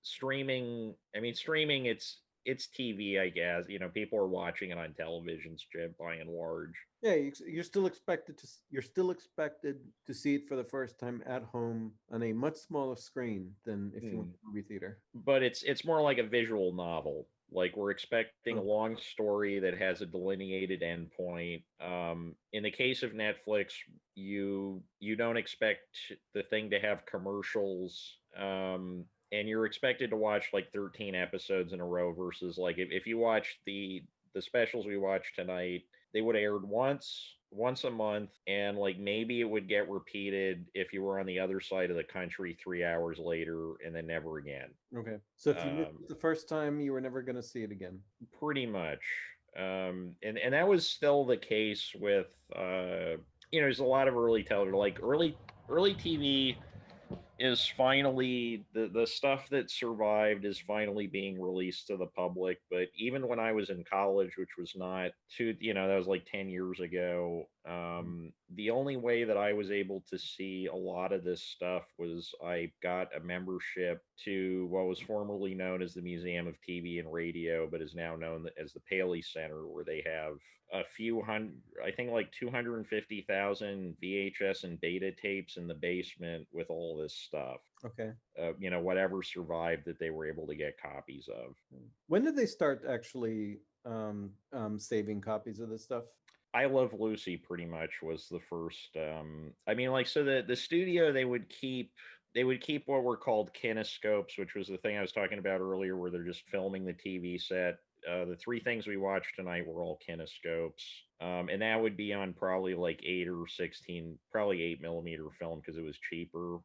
streaming, I mean, streaming, it's TV, I guess. You know, people are watching it on televisions by and large. Yeah, you're still expected to see it for the first time at home on a much smaller screen than if you went Mm. to the movie theater. But it's more like a visual novel. Like we're expecting a Oh. long story that has a delineated endpoint. In the case of Netflix, you don't expect the thing to have commercials. And you're expected to watch like 13 episodes in a row versus like if you watch the specials we watched tonight, they would have aired once a month, and like maybe it would get repeated if you were on the other side of the country 3 hours later and then never again. Okay. So if you missed um, it the first time, you were never going to see it again. Pretty much. And that was still the case with you know, there's a lot of early television, like early TV is finally the stuff that survived is finally being released to the public. But even when I was in college, which was not too, you know, that was like 10 years ago, The only way that I was able to see a lot of this stuff was I got a membership to what was formerly known as the Museum of TV and Radio, but is now known as the Paley Center, where they have a few hundred, I think like 250,000 VHS and beta tapes in the basement with all this stuff. Okay. Whatever survived that they were able to get copies of. When did they start actually saving copies of this stuff? I Love Lucy pretty much was the first. So the studio they would keep what were called kinescopes, which was the thing I was talking about earlier, where they're just filming the TV set. The three things we watched tonight were all kinescopes, and that would be on probably like 8 or 16, probably 8 millimeter film because it was cheaper.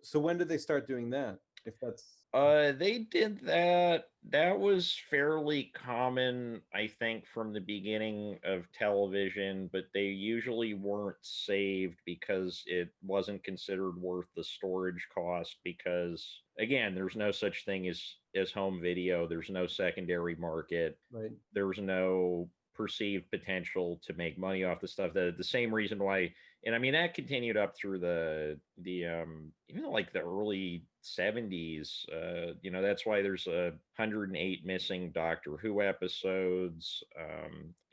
So when did they start doing that? If that's They did that. That was fairly common, I think, from the beginning of television, but they usually weren't saved because it wasn't considered worth the storage cost. Because again, there's no such thing as home video. There's no secondary market. right. There's no perceived potential to make money off the stuff. The same reason why, and I mean that continued up through the even like the early 70s. That's why there's 108 missing Doctor Who episodes,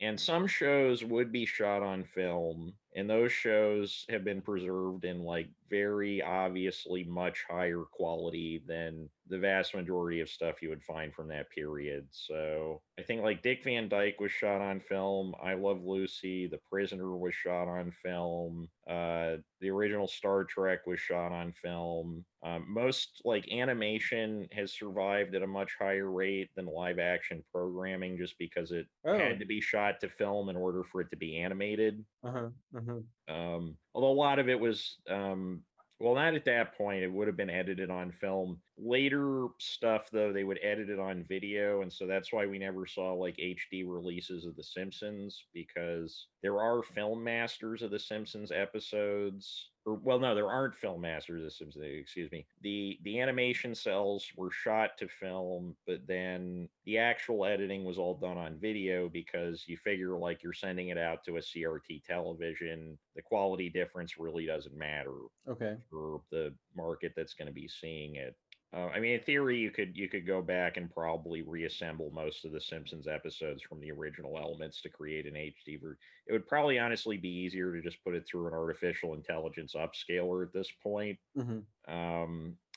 and some shows would be shot on film, and those shows have been preserved in like very obviously much higher quality than the vast majority of stuff you would find from that period. So I think like Dick Van Dyke was shot on film. I Love Lucy, The Prisoner was shot on film. The original Star Trek was shot on film. Most like animation has survived at a much higher rate than live action programming, just because it had to be shot to film in order for it to be animated. Although a lot of it was well, not at that point. It would have been edited on film. Later stuff, though, they would edit it on video. And so that's why we never saw like HD releases of The Simpsons, because there are film masters of The Simpsons episodes. Or, well, no, there aren't film masters of The Simpsons, excuse me. The animation cells were shot to film, but then the actual editing was all done on video, because you figure like you're sending it out to a CRT television. The quality difference really doesn't matter. Okay. For the market that's going to be seeing it. I mean, in theory, you could go back and probably reassemble most of the Simpsons episodes from the original elements to create an HD version. It would probably honestly be easier to just put it through an artificial intelligence upscaler at this point.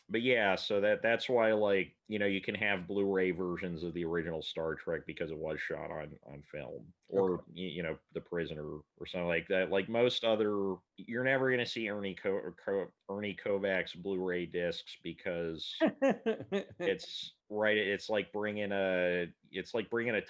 But yeah, so that's why, like, you can have Blu-ray versions of the original Star Trek because it was shot on film, or The Prisoner or something like that. Like most other, you're never going to see Ernie Kovacs Blu-ray discs, because it's right. It's like bringing a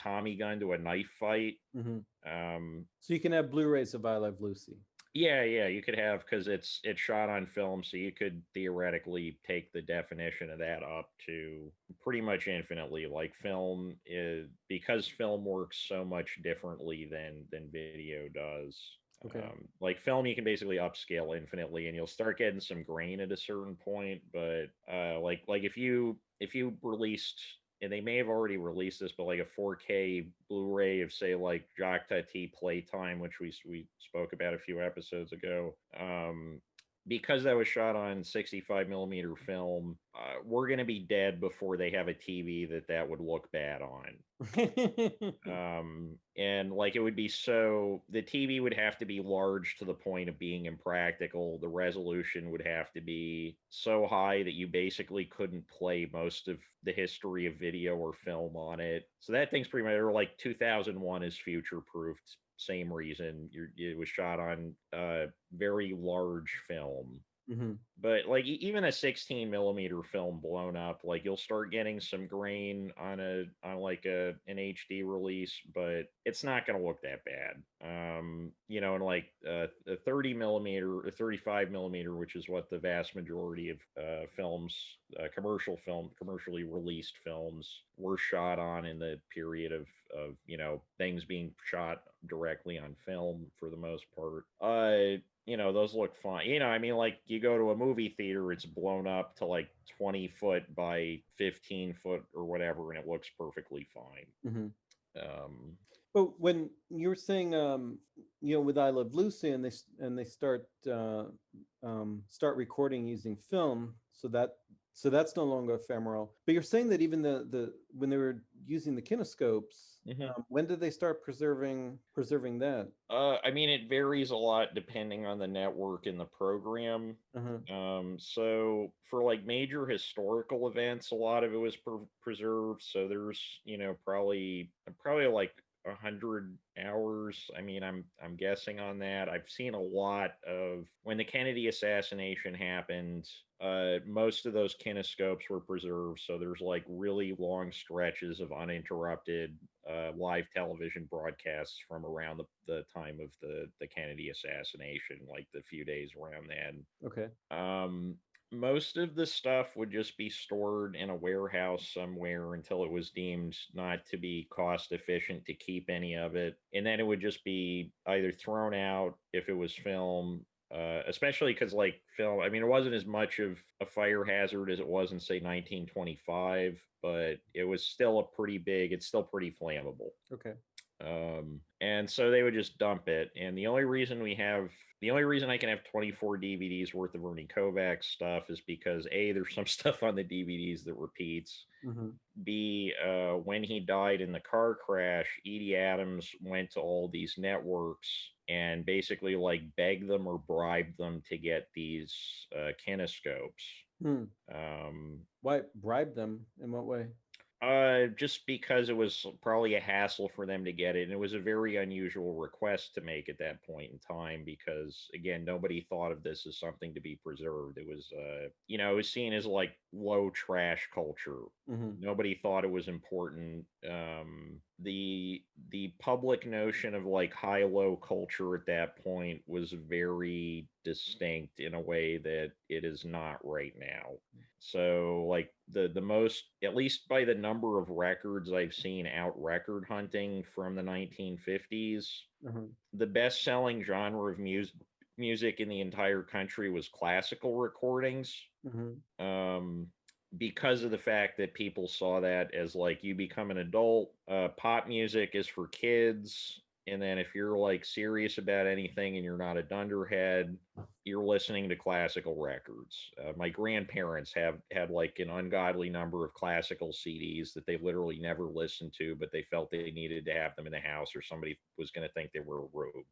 Tommy gun to a knife fight. So you can have Blu-rays of I Love Lucy. Yeah, you could have, because it's shot on film, so you could theoretically take the definition of that up to pretty much infinitely. Like film is, because film works so much differently than video does. Okay. Like film, you can basically upscale infinitely, and you'll start getting some grain at a certain point. But like if you released, and they may have already released this, but like a 4K Blu-ray of, say, like Jacques Tati Playtime, which we spoke about a few episodes ago, because that was shot on 65 millimeter film, we're going to be dead before they have a TV that would look bad on. And like, it would be the TV would have to be large to the point of being impractical. The resolution would have to be so high that you basically couldn't play most of the history of video or film on it. So that thing's pretty much, or like 2001 is future proofed. Same reason. It was shot on very large film. But like even a 16 millimeter film blown up, like you'll start getting some grain on an HD release, but it's not going to look that bad. And like a 30 millimeter or 35 millimeter, which is what the vast majority of films, commercially released films, were shot on in the period of things being shot directly on film for the most part. Those look fine. I mean, like, you go to a movie theater, it's blown up to like 20 foot by 15 foot or whatever, and it looks perfectly fine. But when you were saying, with I Love Lucy, and they start recording using film, so that's no longer ephemeral. But you're saying that even the when they were using the kinescopes, when did they start preserving that? I mean, it varies a lot depending on the network and the program. So for like major historical events, a lot of it was preserved. So there's, probably like 100 hours. I mean, I'm guessing on that. I've seen a lot of when the Kennedy assassination happened. Most of those kinescopes were preserved, so there's like really long stretches of uninterrupted live television broadcasts from around the time of the Kennedy assassination, like the few days around then. Okay. Most of the stuff would just be stored in a warehouse somewhere until it was deemed not to be cost efficient to keep any of it. And then it would just be either thrown out if it was film, especially because, like, film, I mean, it wasn't as much of a fire hazard as it was in, say, 1925, but it was still it's still pretty flammable. Okay. And so they would just dump it. And the only reason I can have 24 DVDs worth of Ernie Kovacs stuff is because A, there's some stuff on the DVDs that repeats. B, when he died in the car crash, Edie Adams went to all these networks and basically like begged them or bribed them to get these kinescopes. Why bribe them? In what way? Just because it was probably a hassle for them to get it, and it was a very unusual request to make at that point in time because, again, nobody thought of this as something to be preserved. It was, it was seen as like low trash culture. Nobody thought it was important. The public notion of like high-low culture at that point was very distinct in a way that it is not right now. So like the most, at least by the number of records I've seen out record hunting from the 1950s, the best-selling genre of music in the entire country was classical recordings. Because of the fact that people saw that as like, you become an adult, pop music is for kids, and then if you're like serious about anything and you're not a dunderhead, you're listening to classical records. My grandparents had like an ungodly number of classical CDs that they literally never listened to, but they felt they needed to have them in the house or somebody was going to think they were a robe.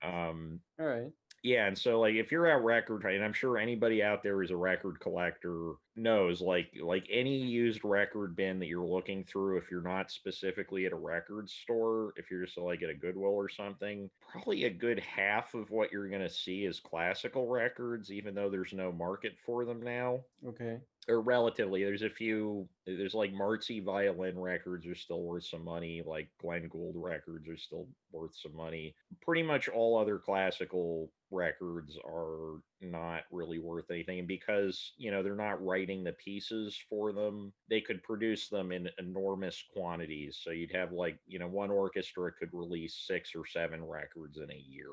All right. Yeah, and so like if you're at record, and I'm sure anybody out there who's a record collector knows, like any used record bin that you're looking through, if you're not specifically at a record store, if you're just like at a Goodwill or something, probably a good half of what you're going to see is classical records, even though there's no market for them now. Okay. Or relatively, there's like Marzi violin records are still worth some money, like Glenn Gould records are still worth some money. Pretty much all other classical records are not really worth anything, and because they're not writing the pieces for them, they could produce them in enormous quantities. So you'd have like one orchestra could release 6 or 7 records in a year.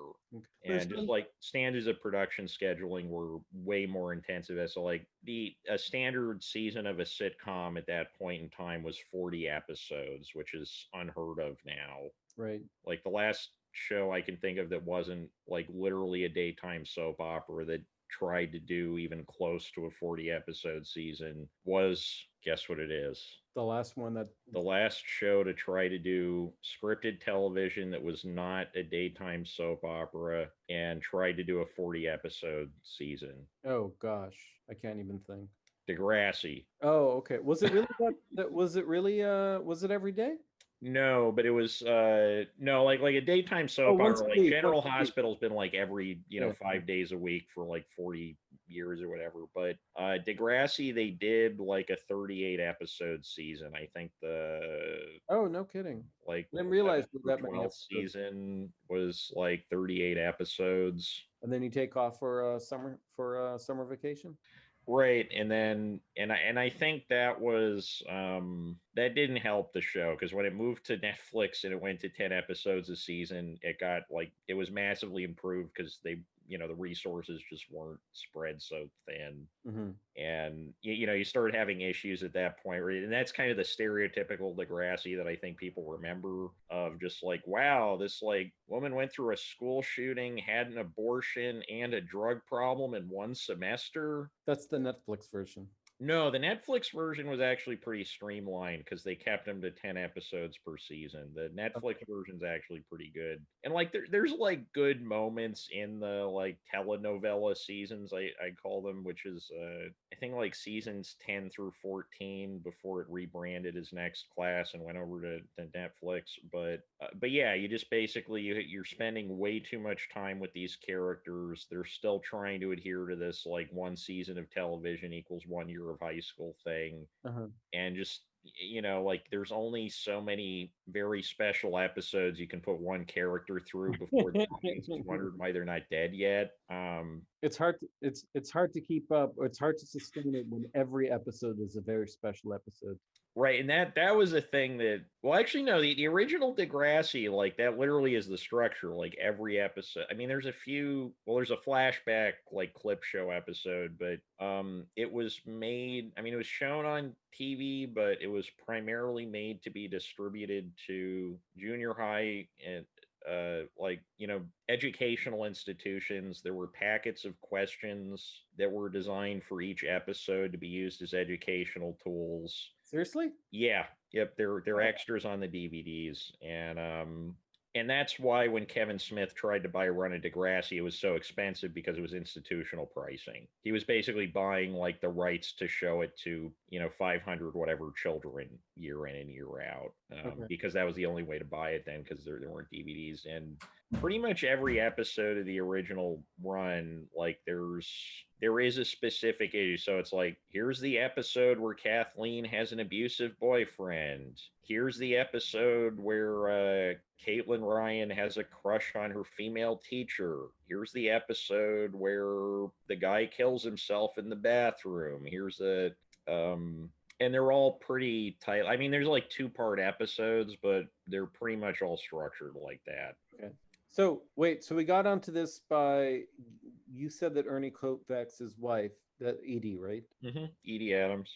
And just like standards of production scheduling were way more intensive. So like a standard season of a sitcom at that point in time was 40 episodes, which is unheard of now. Right. Like the last show I can think of that wasn't like literally a daytime soap opera that tried to do even close to a 40 episode season was, guess what it is? The last one that The last show to try to do scripted television that was not a daytime soap opera and tried to do a 40 episode season. Oh gosh, I can't even think. Degrassi. Oh, okay. Was it really was it every day? No, but it was no, like a daytime soap once opera. a Like week, General once a week. Hospital's been like every Yeah. 5 days a week for like 40 years or whatever. But Degrassi, they did like a 38 episode season. I think Oh, no kidding. like I didn't realize the that many 12th episodes. season was like 38 episodes. And then you take off for summer vacation. Right, and then and I think that was that didn't help the show, because when it moved to Netflix and it went to 10 episodes a season, it got like, it was massively improved because they the resources just weren't spread so thin. Hmm. And you start having issues at that point, right? And that's kind of the stereotypical Degrassi that I think people remember, of just like, wow, this like woman went through a school shooting, had an abortion, and a drug problem in one semester. That's the Netflix version. No, the Netflix version was actually pretty streamlined because they kept them to 10 episodes per season. The Netflix version's actually pretty good. And like there's like good moments in the like telenovela seasons, I call them, which is I think like seasons 10 through 14 before it rebranded as Next Class and went over to Netflix. But yeah, you just basically you're spending way too much time with these characters. They're still trying to adhere to this like one season of television equals 1 year of high school thing. Uh-huh. And just like there's only so many very special episodes you can put one character through before the audience is wondering why they're not dead yet. It's hard to, it's hard to keep up, or it's hard to sustain it when every episode is a very special episode. Right, and that was a thing that, well, actually no, the original Degrassi, like that literally is the structure. Like every episode, I mean, there's a few. Well, there's a flashback like clip show episode, but it was made. I mean, it was shown on TV, but it was primarily made to be distributed to junior high and like educational institutions. There were packets of questions that were designed for each episode to be used as educational tools. Seriously? Yeah, yep, they're extras on the DVDs, and that's why when Kevin Smith tried to buy a run of Degrassi, it was so expensive because it was institutional pricing. He was basically buying like the rights to show it to 500 whatever children year in and year out, because that was the only way to buy it then, because there weren't DVDs. And pretty much every episode of the original run, like there is a specific issue. So it's like, here's the episode where Kathleen has an abusive boyfriend. Here's the episode where Caitlin Ryan has a crush on her female teacher. Here's the episode where the guy kills himself in the bathroom. Here's and they're all pretty tight. I mean, there's like 2-part episodes, but they're pretty much all structured like that. Okay. So wait, so we got onto this by, you said that Ernie Kovacs' wife, that Edie, right? Mm-hmm. Edie Adams.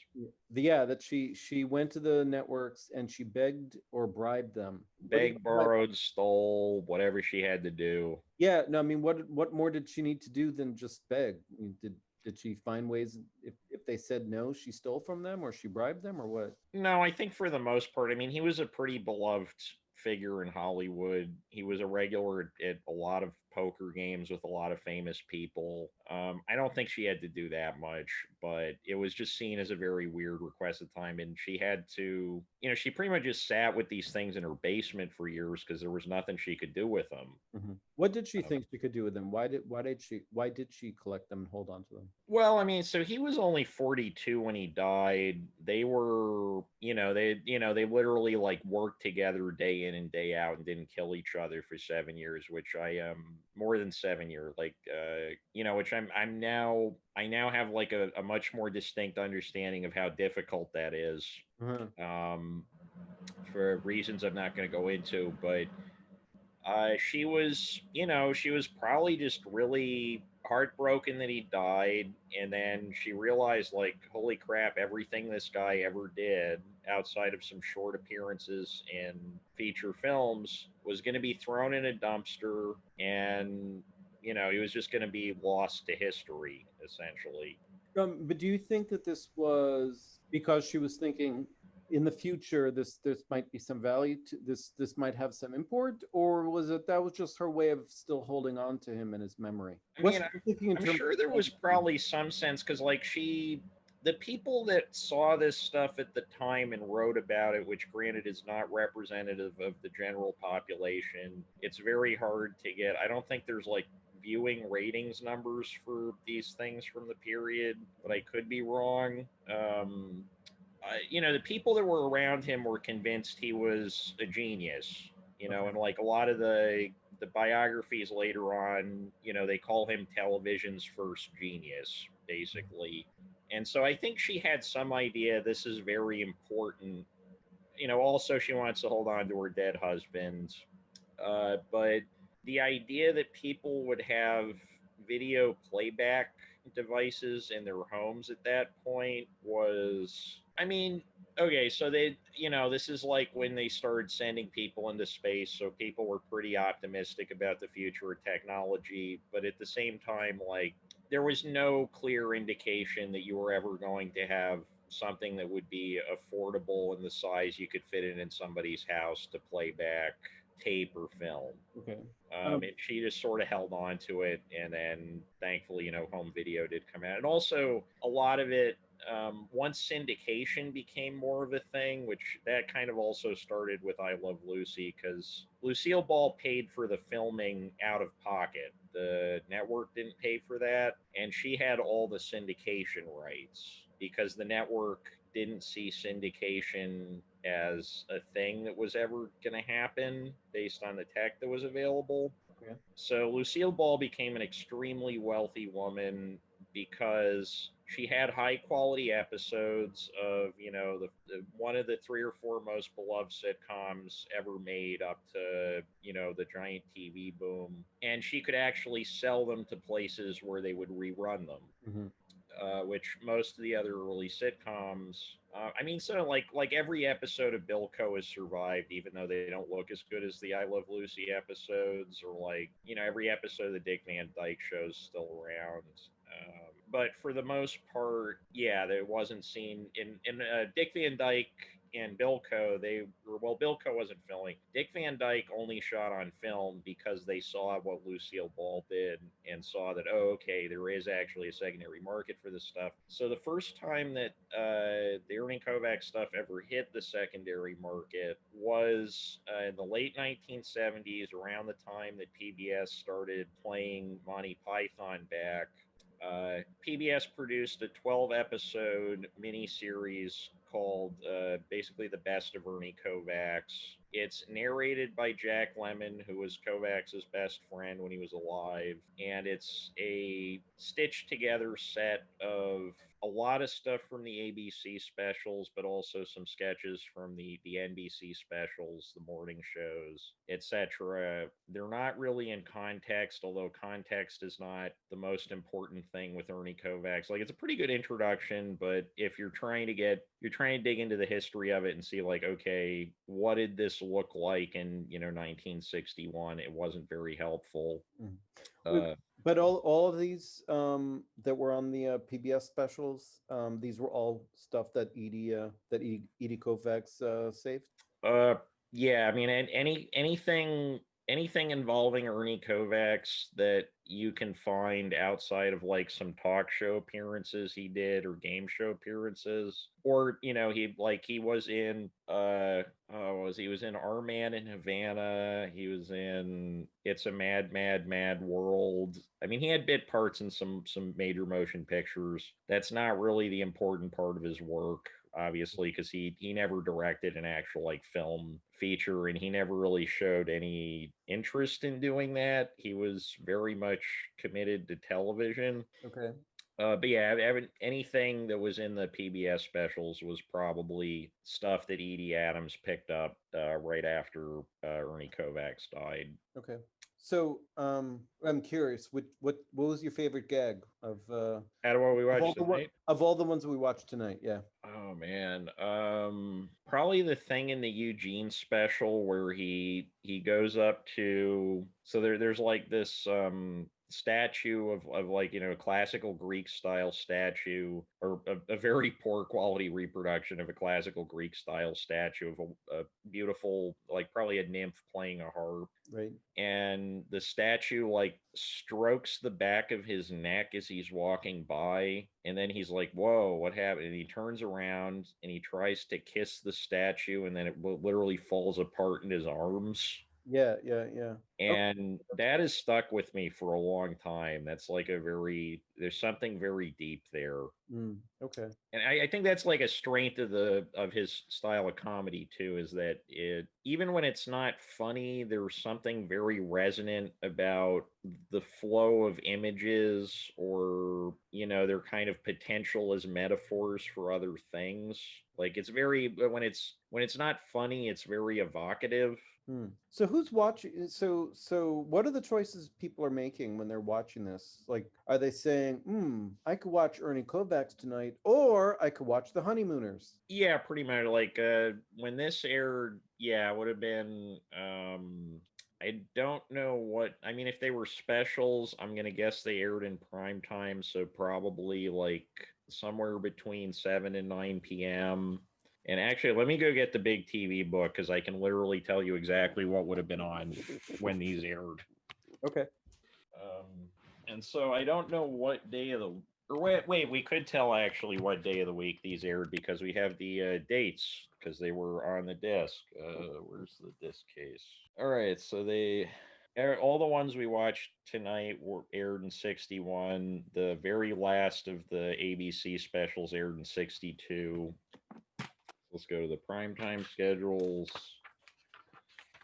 Yeah, that she went to the networks and she begged or bribed them. Begged, borrowed, stole, whatever she had to do. Yeah, no, I mean, what more did she need to do than just beg? I mean, did she find ways, if they said no, she stole from them, or she bribed them, or what? No, I think for the most part, I mean, he was a pretty beloved figure in Hollywood. He was a regular at a lot of poker games with a lot of famous people. I don't think she had to do that much, but it was just seen as a very weird request at the time. And she had to, she pretty much just sat with these things in her basement for years because there was nothing she could do with them. Mm-hmm. What did she think she could do with them? Why did she collect them and hold on to them? Well, I mean, so he was only 42 when he died. They were, they literally like worked together day in and day out and didn't kill each other for 7 years, which I am more than 7 years, like, which I now have like a much more distinct understanding of how difficult that is, for reasons I'm not going to go into, but she was probably just really heartbroken that he died, and then she realized, like, holy crap, everything this guy ever did outside of some short appearances in feature films was going to be thrown in a dumpster, and he was just going to be lost to history, essentially. But do you think that this was because she was thinking in the future this might be some value to this might have some import, or was it that was just her way of still holding on to him in his memory? I mean, I'm sure there was probably some sense, because like the people that saw this stuff at the time and wrote about it, which granted is not representative of the general population, it's very hard to get. I don't think there's like viewing ratings numbers for these things from the period, but I could be wrong. The people that were around him were convinced he was a genius, and like a lot of the biographies later on, they call him television's first genius, basically. And so I think she had some idea this is very important. Also she wants to hold on to her dead husband. But the idea that people would have video playback devices in their homes at that point was, I mean, okay, so they, this is like when they started sending people into space, so people were pretty optimistic about the future of technology, but at the same time, like, there was no clear indication that you were ever going to have something that would be affordable in the size you could fit it in somebody's house to play back tape or film. Okay. And she just sort of held on to it, and then thankfully, home video did come out. And also, a lot of it, once syndication became more of a thing, which that kind of also started with I Love Lucy, because Lucille Ball paid for the filming out of pocket. The network didn't pay for that, and she had all the syndication rights because the network didn't see syndication as a thing that was ever going to happen based on the tech that was available. Okay. So Lucille Ball became an extremely wealthy woman because she had high quality episodes of, the one of the 3 or 4 most beloved sitcoms ever made up to, the giant TV boom. And she could actually sell them to places where they would rerun them. Mm-hmm. Which most of the other early sitcoms, so like every episode of Bilko has survived, even though they don't look as good as the I Love Lucy episodes, or like every episode of the Dick Van Dyke Show is still around. But for the most part, yeah, there wasn't seen in Dick Van Dyke and Bilko. Bilko wasn't filming. Dick Van Dyke only shot on film because they saw what Lucille Ball did and saw that, oh, okay, there is actually a secondary market for this stuff. So the first time that the Ernie Kovacs stuff ever hit the secondary market was in the late 1970s, around the time that PBS started playing Monty Python back. PBS produced a 12-episode miniseries called basically The Best of Ernie Kovacs. It's narrated by Jack Lemmon, who was Kovacs' best friend when he was alive, and it's a stitched together set of a lot of stuff from the ABC specials, but also some sketches from the NBC specials, the morning shows, etc. They're not really in context, although context is not the most important thing with Ernie Kovacs. Like, it's a pretty good introduction, but if you're trying to dig into the history of it and see, like, okay, what did this look like in 1961? It wasn't very helpful. But all of these that were on the PBS specials, these were all stuff that Edie Kovacs saved. Yeah, I mean, anything involving Ernie Kovacs that you can find outside of like some talk show appearances he did, or game show appearances, or he was in he was in Our Man in Havana, he was in It's a Mad Mad Mad World. I mean, he had bit parts in some major motion pictures. That's not really the important part of his work, obviously, because he never directed an actual like film feature, and he never really showed any interest in doing that. He was very much committed to television. Okay. But yeah, anything that was in the PBS specials was probably stuff that Edie Adams picked up right after Ernie Kovacs died. Okay. So I'm curious, what was your favorite gag of Out of what we watched tonight? Of all the ones we watched tonight? Yeah. Oh man, probably the thing in the Eugene special where he goes up to, so there's like this statue of like a classical Greek style statue, or a very poor quality reproduction of a classical Greek style statue of a beautiful, like probably a nymph playing a harp. Right. And the statue like strokes the back of his neck as he's walking by, and then he's like, whoa, what happened? And he turns around and he tries to kiss the statue, and then it literally falls apart in his arms. Yeah. And that has stuck with me for a long time. That's like there's something very deep there. Okay. And I think that's like a strength of his style of comedy too, is that even when it's not funny, there's something very resonant about the flow of images, or their kind of potential as metaphors for other things. Like, it's very, when it's not funny, it's very evocative. So who's watching? So what are the choices people are making when they're watching this? Like, are they saying, I could watch Ernie Kovacs tonight, or I could watch The Honeymooners? Yeah, pretty much. Like when this aired, yeah, it would have been. I don't know what. I mean, if they were specials, I'm gonna guess they aired in prime time, so probably like somewhere between 7 and 9 p.m. And actually, let me go get the big TV book because I can literally tell you exactly what would have been on when these aired. Okay. And so I don't know what day of the or wait, we could tell actually what day of the week these aired because we have the dates because they were on the disc. Where's the disc case? All right, so all the ones we watched tonight were aired in 61. The very last of the ABC specials aired in 62. Let's go to the primetime schedules.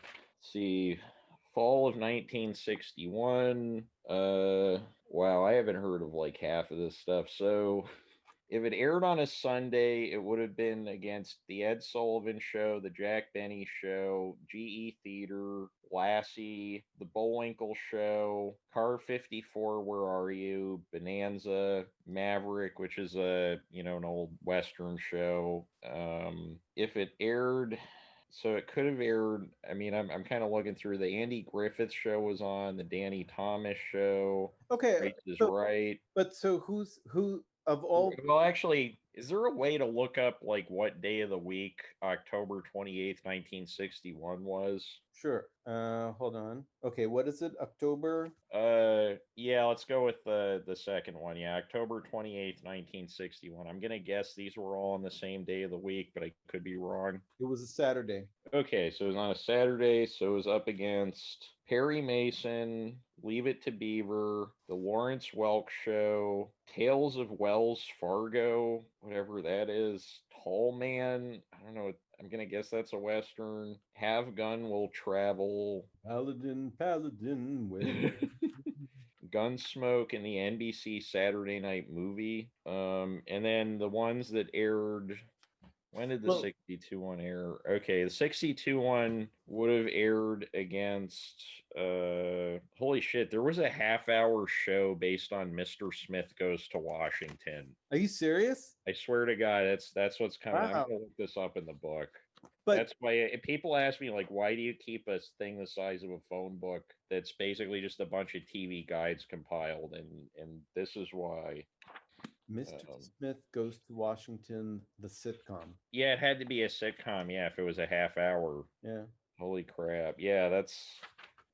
Let's see, fall of 1961. Wow, I haven't heard of like half of this stuff. So if it aired on a Sunday, it would have been against the Ed Sullivan Show, the Jack Benny Show, GE Theater, Lassie, the Bullwinkle Show, Car 54, Where Are You, Bonanza, Maverick, which is an old Western show. If it aired, so it could have aired. I mean, I'm kind of looking through. The Andy Griffith Show was on, the Danny Thomas Show. Okay. Price is So, Right. but so who of all? Well, actually, is there a way to look up like what day of the week October 28th, 1961 was? Sure. Hold on. Okay, what is it? October? Yeah, let's go with the second one. Yeah, October 28th, 1961. I'm gonna guess these were all on the same day of the week, but I could be wrong. It was a Saturday. Okay, so it was on a Saturday, so it was up against Perry Mason, Leave It to Beaver, The Lawrence Welk Show, Tales of Wells Fargo, whatever that is, Tall Man, I don't know, I'm gonna guess that's a Western, Have Gun Will Travel, Paladin, where? Gunsmoke, and the NBC Saturday Night Movie. And then the ones that aired. When did the Well, 62 one air? Okay, the 62 one would have aired against holy shit, there was a half-hour show based on Mr. Smith Goes to Washington. are you serious? I swear to God, that's what's coming. I'm Wow. gonna look this up in the book. But That's why if people ask me like, why do you keep a thing the size of a phone book that's basically just a bunch of TV guides compiled, and this is why. Mr. Smith Goes to Washington, the sitcom. Yeah, it had to be a sitcom. Yeah, if it was a half hour. Yeah. Holy crap! Yeah, that's.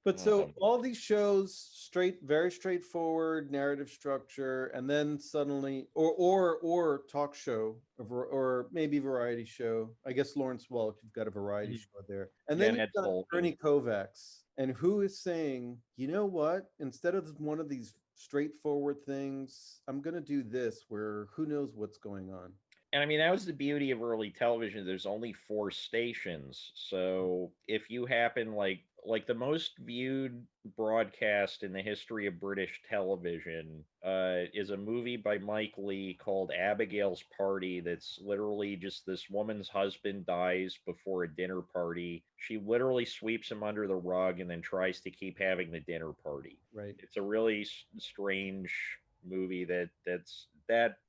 But so all these shows, very straightforward narrative structure, and then suddenly, or talk show, or maybe variety show. I guess Lawrence Welk, you've got a variety show there, and then you've got Ernie Kovacs, and who is saying, you know what? Instead of one of these straightforward things, I'm going to do this, where who knows what's going on. And I mean, that was the beauty of early television. There's only 4 stations. So if you happen like the most viewed broadcast in the history of British television is a movie by Mike Leigh called Abigail's Party. That's literally just this woman's husband dies before a dinner party. She literally sweeps him under the rug and then tries to keep having the dinner party. Right. It's a really strange movie that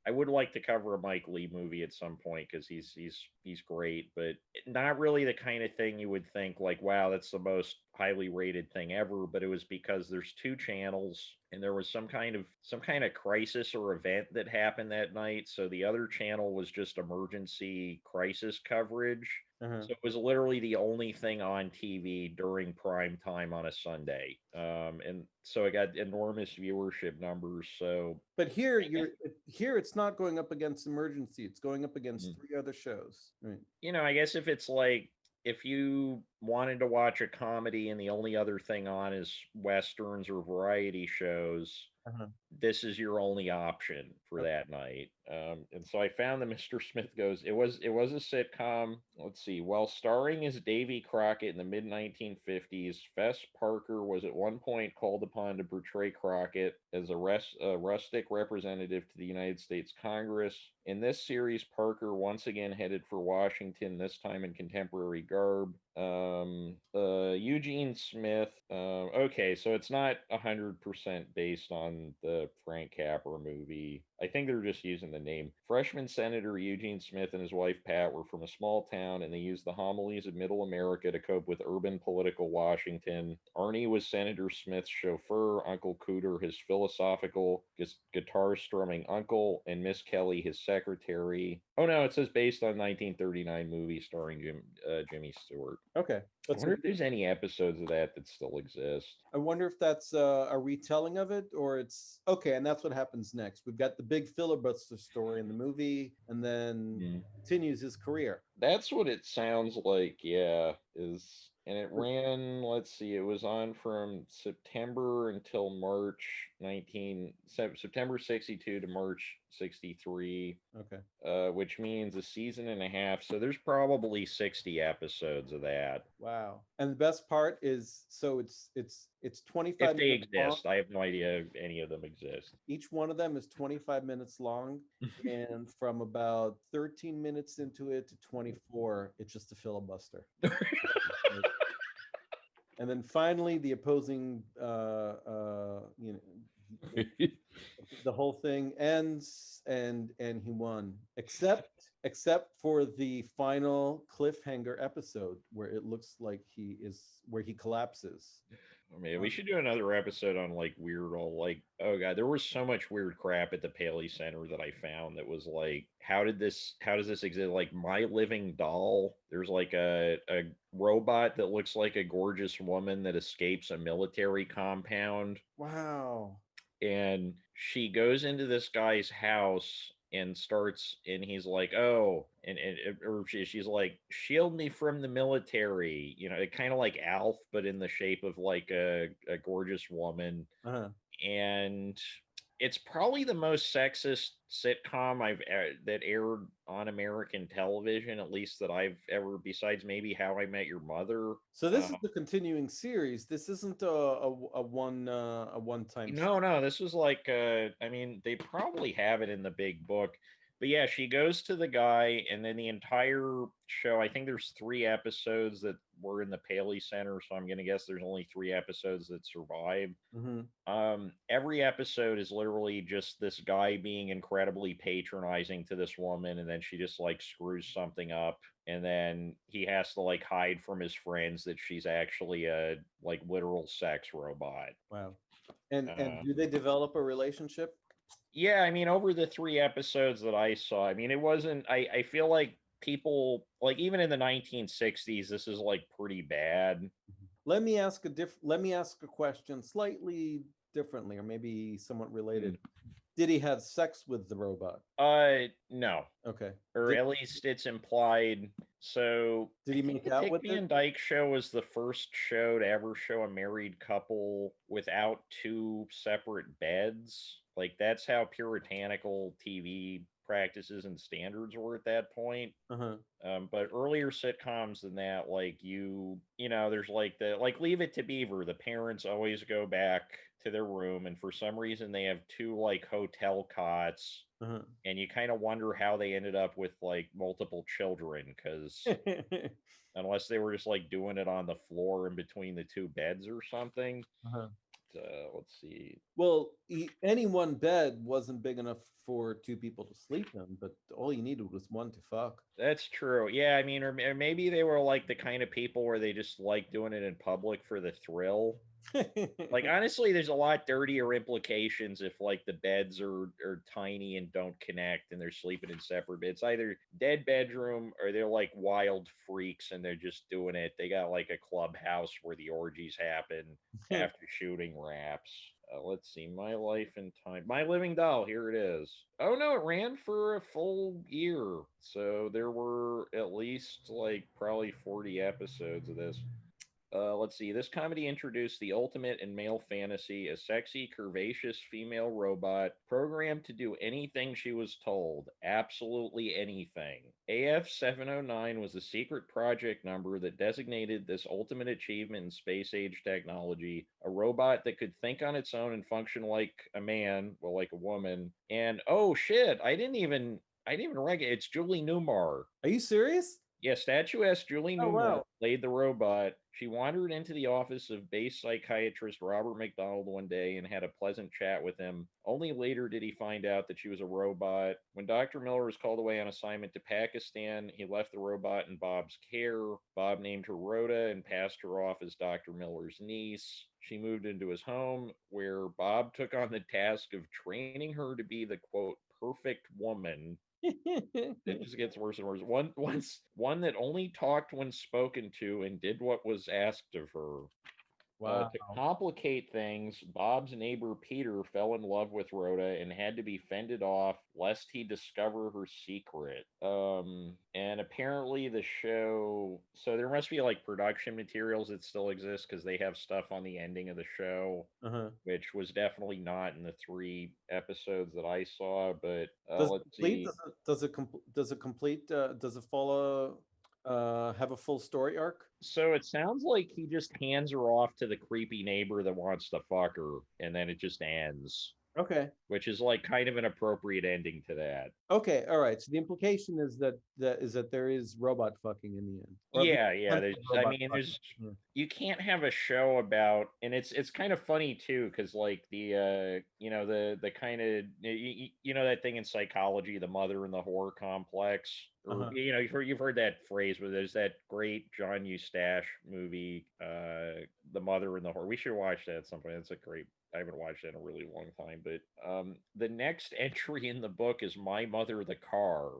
I would like to cover a Mike Leigh movie at some point because he's great, but not really the kind of thing you would think like, wow, that's the most highly rated thing ever. But it was because there's 2 channels and there was some kind of crisis or event that happened that night. So the other channel was just emergency crisis coverage. So it was literally the only thing on TV during prime time on a Sunday, and so it got enormous viewership numbers. So, but here it's not going up against Emergency; it's going up against 3 other shows. Right. I guess if it's like if you wanted to watch a comedy and the only other thing on is westerns or variety shows, this is your only option for that night. And so I found that Mr. Smith Goes. It was a sitcom. Let's see. While starring as Davy Crockett in the mid 1950s, Fess Parker was at one point called upon to portray Crockett as a rustic representative to the United States Congress. In this series, Parker once again headed for Washington, this time in contemporary garb. Eugene Smith. Okay, so it's not 100% based on the Frank Capra movie. I think they're just using the name. Freshman Senator Eugene Smith and his wife Pat were from a small town, and they used the homilies of middle America to cope with urban political Washington. Arnie was Senator Smith's chauffeur, Uncle Cooter his philosophical guitar strumming uncle, and Miss Kelly his secretary. Oh no, it says based on 1939 movie starring Jimmy Stewart. Okay. I wonder if there's any episodes of that still exist. I wonder if that's a retelling of it, or it's okay. And that's what happens next. We've got the big filibuster story in the movie, and then continues his career. That's what it sounds like. Yeah, and it ran. Let's see, it was on from September until September 62 to March 63. Okay. Which means a season and a half. So there's probably 60 episodes of that. Wow. And the best part is, so it's 25 if they minutes exist. long. I have no idea if any of them exist. Each one of them is 25 minutes long, and from about 13 minutes into it to 24, it's just a filibuster. And then finally, the opposing, you know, the whole thing ends, and he won, except for the final cliffhanger episode where it looks like where he collapses. Oh, man, we should do another episode on like weird old, like, oh god, there was so much weird crap at the Paley Center that I found that was like, how does this exist? Like My Living Doll, there's like a robot that looks like a gorgeous woman that escapes a military compound. Wow. And she goes into this guy's house and he's like, oh, or she's like, shield me from the military, kind of like Alf, but in the shape of like a gorgeous woman. And it's probably the most sexist sitcom that aired on American television, at least that I've ever, besides maybe How I Met Your Mother. So this is the continuing series. This isn't a one-time. No, this was like, I mean, they probably have it in the big book. But yeah, she goes to the guy, and then the entire show, I think there's 3 episodes that were in the Paley Center, so I'm going to guess there's only 3 episodes that survived. Every episode is literally just this guy being incredibly patronizing to this woman, and then she just like screws something up, and then he has to like hide from his friends that she's actually a like literal sex robot. Wow. And do they develop a relationship? Yeah, I mean, over the 3 episodes that I saw, I mean, it wasn't, I feel like people, like, even in the 1960s, this is like pretty bad. Let me ask a question slightly differently, or maybe somewhat related. Did he have sex with the robot? No. Okay. Or at least it's implied. So did he make out with Dick Van Dyke Show was the first show to ever show a married couple without 2 separate beds. Like, that's how puritanical TV practices and standards were at that point. But earlier sitcoms than that, like there's like Leave It to Beaver. The parents always go back to their room, and for some reason they have 2 like hotel cots, and you kind of wonder how they ended up with like multiple children, because unless they were just like doing it on the floor in between the 2 beds or something. Let's see. Well, any one bed wasn't big enough for 2 people to sleep in, but all you needed was 1 to fuck. That's true. Yeah, I mean, or maybe they were like the kind of people where they just like doing it in public for the thrill. Like, honestly, there's a lot dirtier implications if like the beds are tiny and don't connect and they're sleeping in separate beds. It's either dead bedroom or they're like wild freaks and they're just doing it. They got like a clubhouse where the orgies happen after shooting raps. Let's see. My Life in Time. My Living Doll. Here it is. Oh, no, it ran for a full year. So there were at least like probably 40 episodes of this. Let's see. This comedy introduced the ultimate in male fantasy, a sexy, curvaceous female robot programmed to do anything she was told. Absolutely anything. AF 709 was a secret project number that designated this ultimate achievement in space-age technology, a robot that could think on its own and function like a man, well, like a woman. And, oh shit, I didn't even I didn't even recognize it's Julie Newmar. Are you serious? Yeah, statuesque Julie Oh, Newmar wow. played the robot. She wandered into the office of base psychiatrist Robert McDonald one day and had a pleasant chat with him. Only later did he find out that she was a robot. When Dr. Miller was called away on assignment to Pakistan, he left the robot in Bob's care. Bob named her Rhoda and passed her off as Dr. Miller's niece. She moved into his home, where Bob took on the task of training her to be the quote perfect woman. It just gets worse and worse. One that only talked when spoken to and did what was asked of her. Wow. To complicate things, Bob's neighbor Peter fell in love with Rhoda and had to be fended off lest he discover her secret. And apparently the show, so there must be like production materials that still exist because they have stuff on the ending of the show, Uh-huh. which was definitely not in the 3 episodes that I saw. But Does it let's complete? see. Does it complete? Does it follow? Have a full story arc? So it sounds like he just hands her off to the creepy neighbor that wants to fuck her, and then it just ends, Okay. which is like kind of an appropriate ending to that. Okay. All right. So the implication is that there is robot fucking in the end. Or at least Yeah. There's, I robot mean, fucking. there's you can't have a show about, and it's kind of funny too, because like the the kind of that thing in psychology, the mother and the whore complex, or Uh-huh. you've heard that phrase where there's that great John Eustache movie, The Mother and the Whore. We should watch that at some point. That's a great. I haven't watched that in a really long time, but the next entry in the book is My Mother the Car,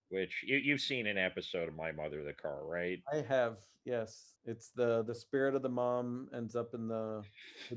which you've seen an episode of My Mother the Car, right? I have, yes. It's the spirit of the mom ends up in the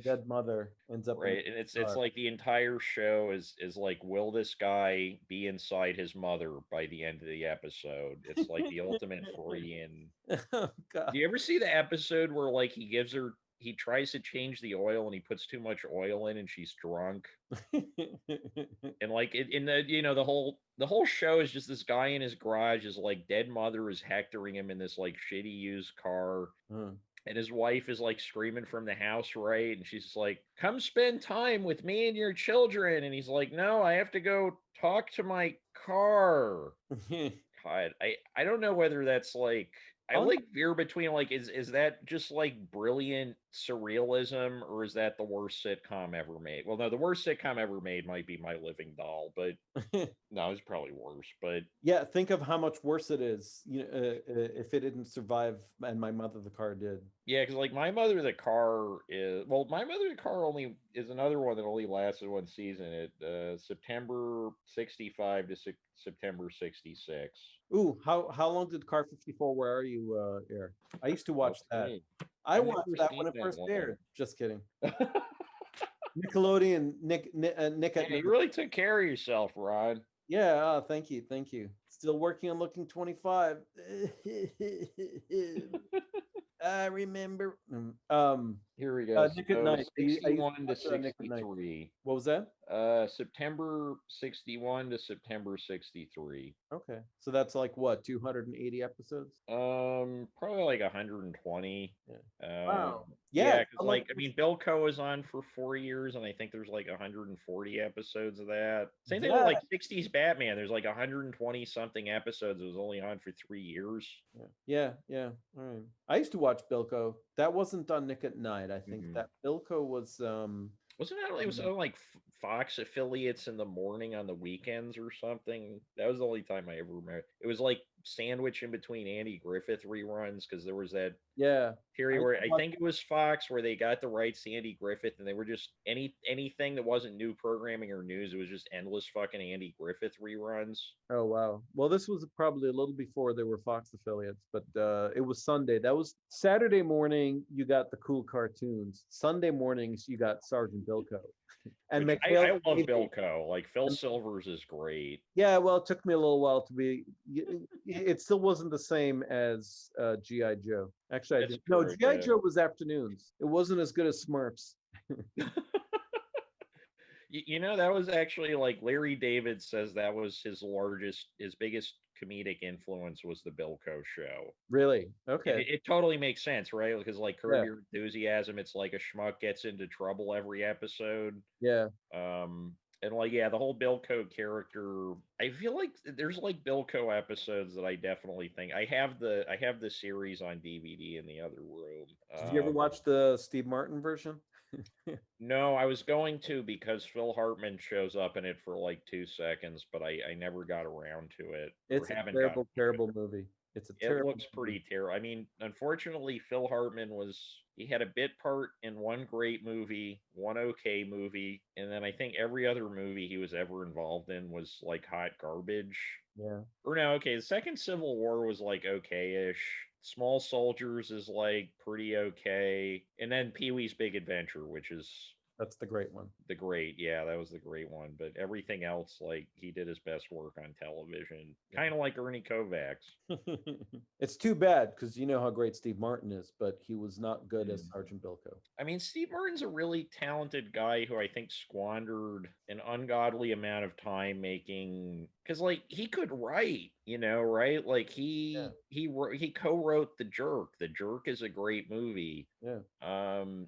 dead mother ends up in the Right, and it's car. like the entire show is like, will this guy be inside his mother by the end of the episode? It's like the ultimate Freudian. Oh God. Do you ever see the episode where like he tries to change the oil and he puts too much oil in and she's drunk? And like in the the whole show is just this guy in his garage, his like dead mother is hectoring him in this like shitty used car. Hmm. And his wife is like screaming from the house, right? And she's like, come spend time with me and your children. And he's like, no, I have to go talk to my car. God, I don't know whether that's like, I Oh, like veer between like, is that just like brilliant surrealism, or is that the worst sitcom ever made? Well, no, the worst sitcom ever made might be My Living Doll, but no, it's probably worse. But yeah, think of how much worse it is, if it didn't survive and my mother the car did. yeah, because like My Mother the Car is, well, My Mother the Car only is another one that only lasted one season. It September 65 to September 66. Ooh, how long did Car 54 Where Are You air? I used to watch that. Okay. I I've watched never that seen when it that first one. aired. Just kidding. Nickelodeon, Nick at Yeah, Night. you really took care of yourself, Rod. Yeah, thank you. Still working on looking 25. I remember. Here we go. Nick at So Night. I used 61 to watch, Nick at Night. 63. What was that? September 61 to September 63. Okay, so that's like what, 280 episodes? Probably like 120. Yeah. Wow. Yeah, Yeah. because like I mean, Bilko was on for 4 years, and I think there's like 140 episodes of that. Same thing with That. like 60s Batman. There's like 120 something episodes. It was only on for 3 years. Yeah. All right. I used to watch Bilko. That wasn't on Nick at Night. I think Mhm. that Bilko was Wasn't that it was on like Fox affiliates in the morning on the weekends or something? That was the only time I ever remember. It was like sandwich in between Andy Griffith reruns, because there was that yeah. period used where to I watch- think it was Fox where they got the rights to Andy Griffith, and they were just anything that wasn't new programming or news. It was just endless fucking Andy Griffith reruns. Oh wow. Well, this was probably a little before there were Fox affiliates, but it was Sunday. That was Saturday morning. You got the cool cartoons. Sunday mornings you got Sergeant Bilko. And Which McHale. I love Bilko. Like Phil Silvers is great. Yeah, well, it took me a little while to be. It still wasn't the same as GI Joe. Actually, I That's think no, true, GI yeah. Joe was afternoons. It wasn't as good as Smurfs. That was actually like Larry David says that was his biggest comedic influence was the Bilko show. Really? And Okay. it totally makes sense, right? Because like Curb Yeah. Your Enthusiasm, it's like a schmuck gets into trouble every episode. Yeah. And like, yeah, the whole Bilko character. I feel like there's like Bilko episodes that I definitely think I have the series on DVD in the other room. Did you ever watch the Steve Martin version? No, I was going to because Phil Hartman shows up in it for like 2 seconds, but I never got around to it or It's a haven't gotten terrible, to it. terrible movie. It's a It terrible looks movie. pretty terrible. I mean, unfortunately, Phil Hartman he had a bit part in one great movie, one okay movie, and then I think every other movie he was ever involved in was like hot garbage. Yeah. Or no, okay, the second Civil War was like okay-ish. Small Soldiers is like pretty okay, and then Pee-wee's Big Adventure, which is That's the great one. yeah, that was the great one. But everything else, like he did his best work on television, Yeah. kind of like Ernie Kovacs. It's too bad because you know how great Steve Martin is, but he was not good as Mm. Sergeant Bilko. I mean, Steve Martin's a really talented guy who I think squandered an ungodly amount of time making because, like, he could write, right? Like Yeah. he co-wrote The Jerk. The Jerk is a great movie. Yeah. And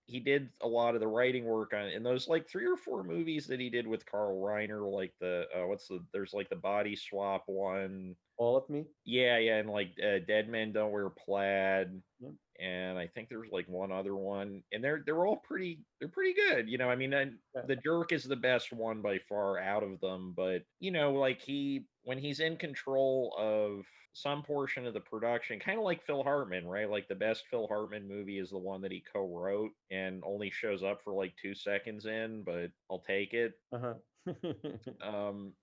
he did a lot of the writing work on in those like 3 or 4 movies that he did with Carl Reiner, like there's like the body swap one. All of Me. Yeah, and like Dead Men Don't Wear Plaid. Yep. And I think there's like one other one, and they're all they're pretty good. I mean, Yeah. The Jerk is the best one by far out of them, but like when he's in control of some portion of the production, kind of like Phil Hartman, right? Like the best Phil Hartman movie is the one that he co-wrote and only shows up for like 2 seconds in, but I'll take it. Uh-huh.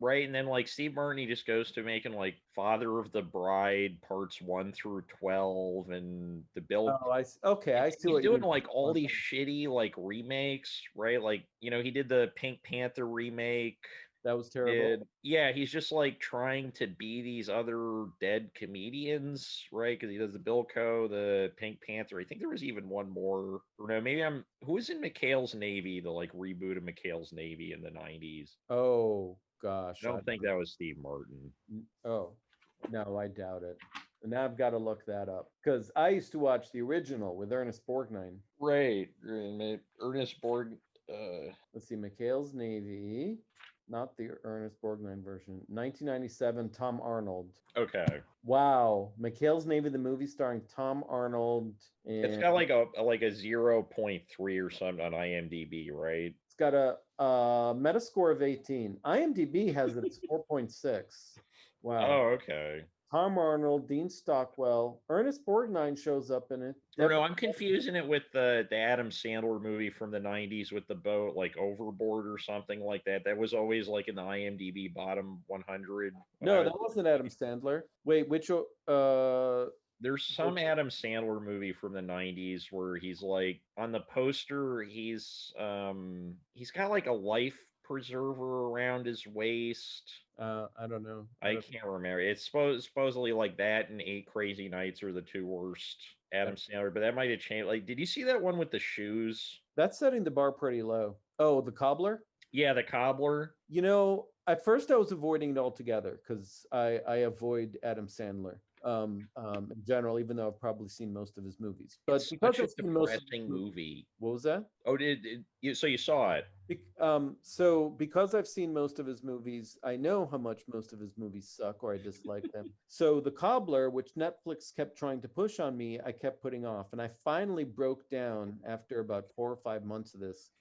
Right, and then like Steve Martin, he just goes to making like Father of the Bride parts 1 through 12, and the Bill. Oh, okay. I see He's what you doing mean. like all these shitty like remakes, right? Like he did the Pink Panther remake. That was terrible. Yeah, he's just like trying to be these other dead comedians, right? Because he does the Bilko, the Pink Panther. I think there was even one more. Or no, maybe who was in McHale's Navy, the like reboot of McHale's Navy in the 90s? Oh gosh. I don't think that was Steve Martin. Oh, no, I doubt it. Now I've got to look that up because I used to watch the original with Ernest Borgnine. Right. Ernest Borg. Let's see, McHale's Navy, not the Ernest Borgnine version. 1997, Tom Arnold. Okay. Wow, McHale's Navy, the movie starring Tom Arnold. And It's got like a 0.3 or something on IMDb, right? it's got a Metascore of 18. IMDb has it as 4.6. Wow. Oh, okay. Tom Arnold, Dean Stockwell, Ernest Borgnine shows up in it. Or no, I'm confusing it with the Adam Sandler movie from the 90s with the boat, like Overboard or something like that. That was always like in the IMDb bottom 100. No, that wasn't Adam Sandler. Wait, which there's some Adam Sandler movie from the 90s where he's like on the poster, he's got like a life preserver around his waist. I don't know. I can't remember. It's supposedly like that and 8 Crazy Nights are the 2 worst Adam Sandler, but that might have changed. Like, did you see that one with the shoes? That's setting the bar pretty low. Oh, The Cobbler? Yeah, The Cobbler. At first I was avoiding it altogether because I avoid Adam Sandler in general, even though I've probably seen most of his movies. But It's because such a I've seen most depressing movie. What was that? Oh, so you saw it? So because I've seen most of his movies, I know how much most of his movies suck or I dislike them. So The Cobbler, which Netflix kept trying to push on me, I kept putting off. And I finally broke down after about 4 or 5 months of this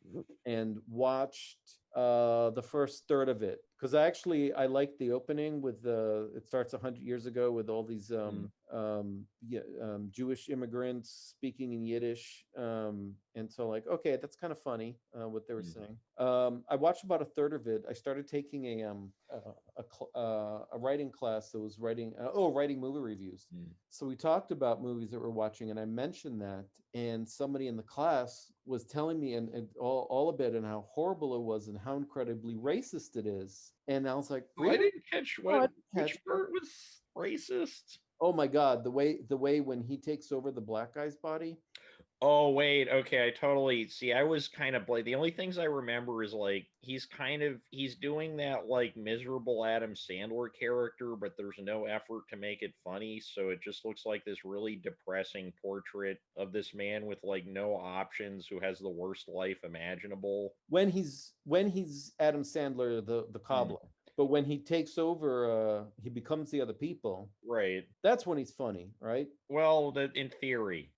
and watched the first third of it. Because I like the opening with it starts 100 years ago with all these Jewish immigrants speaking in Yiddish. And so like, okay, that's kind of funny what they were saying. I watched about a third of it. I started taking a writing class that was writing movie reviews. So we talked about movies that we're watching, and I mentioned that, and somebody in the class was telling me and all about it and how horrible it was and how incredibly racist it is. And I was like, really? I didn't catch which part was racist. Oh my God, the way when he takes over the black guy's body. Oh wait, okay, I totally see. I was kind of the only things I remember is like he's doing that like miserable Adam Sandler character, but there's no effort to make it funny, so it just looks like this really depressing portrait of this man with like no options who has the worst life imaginable. When he's Adam Sandler, the Hmm. cobbler. But when he takes over, he becomes the other people. Right. That's when he's funny, right? Well, in theory.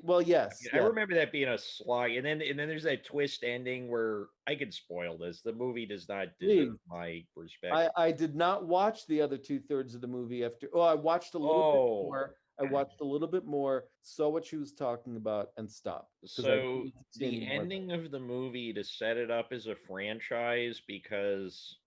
Well, I yes, mean, I yeah. remember that being a slog, and then there's that twist ending where I could spoil this. The movie does not deserve Please. my respect. I did not watch the other 2/3 of the movie after. Oh, I watched a little bit Oh, more. I watched a little bit more, saw what she was talking about, and stopped because I so didn't see any the more of it. ending of the movie to set it up as a franchise, because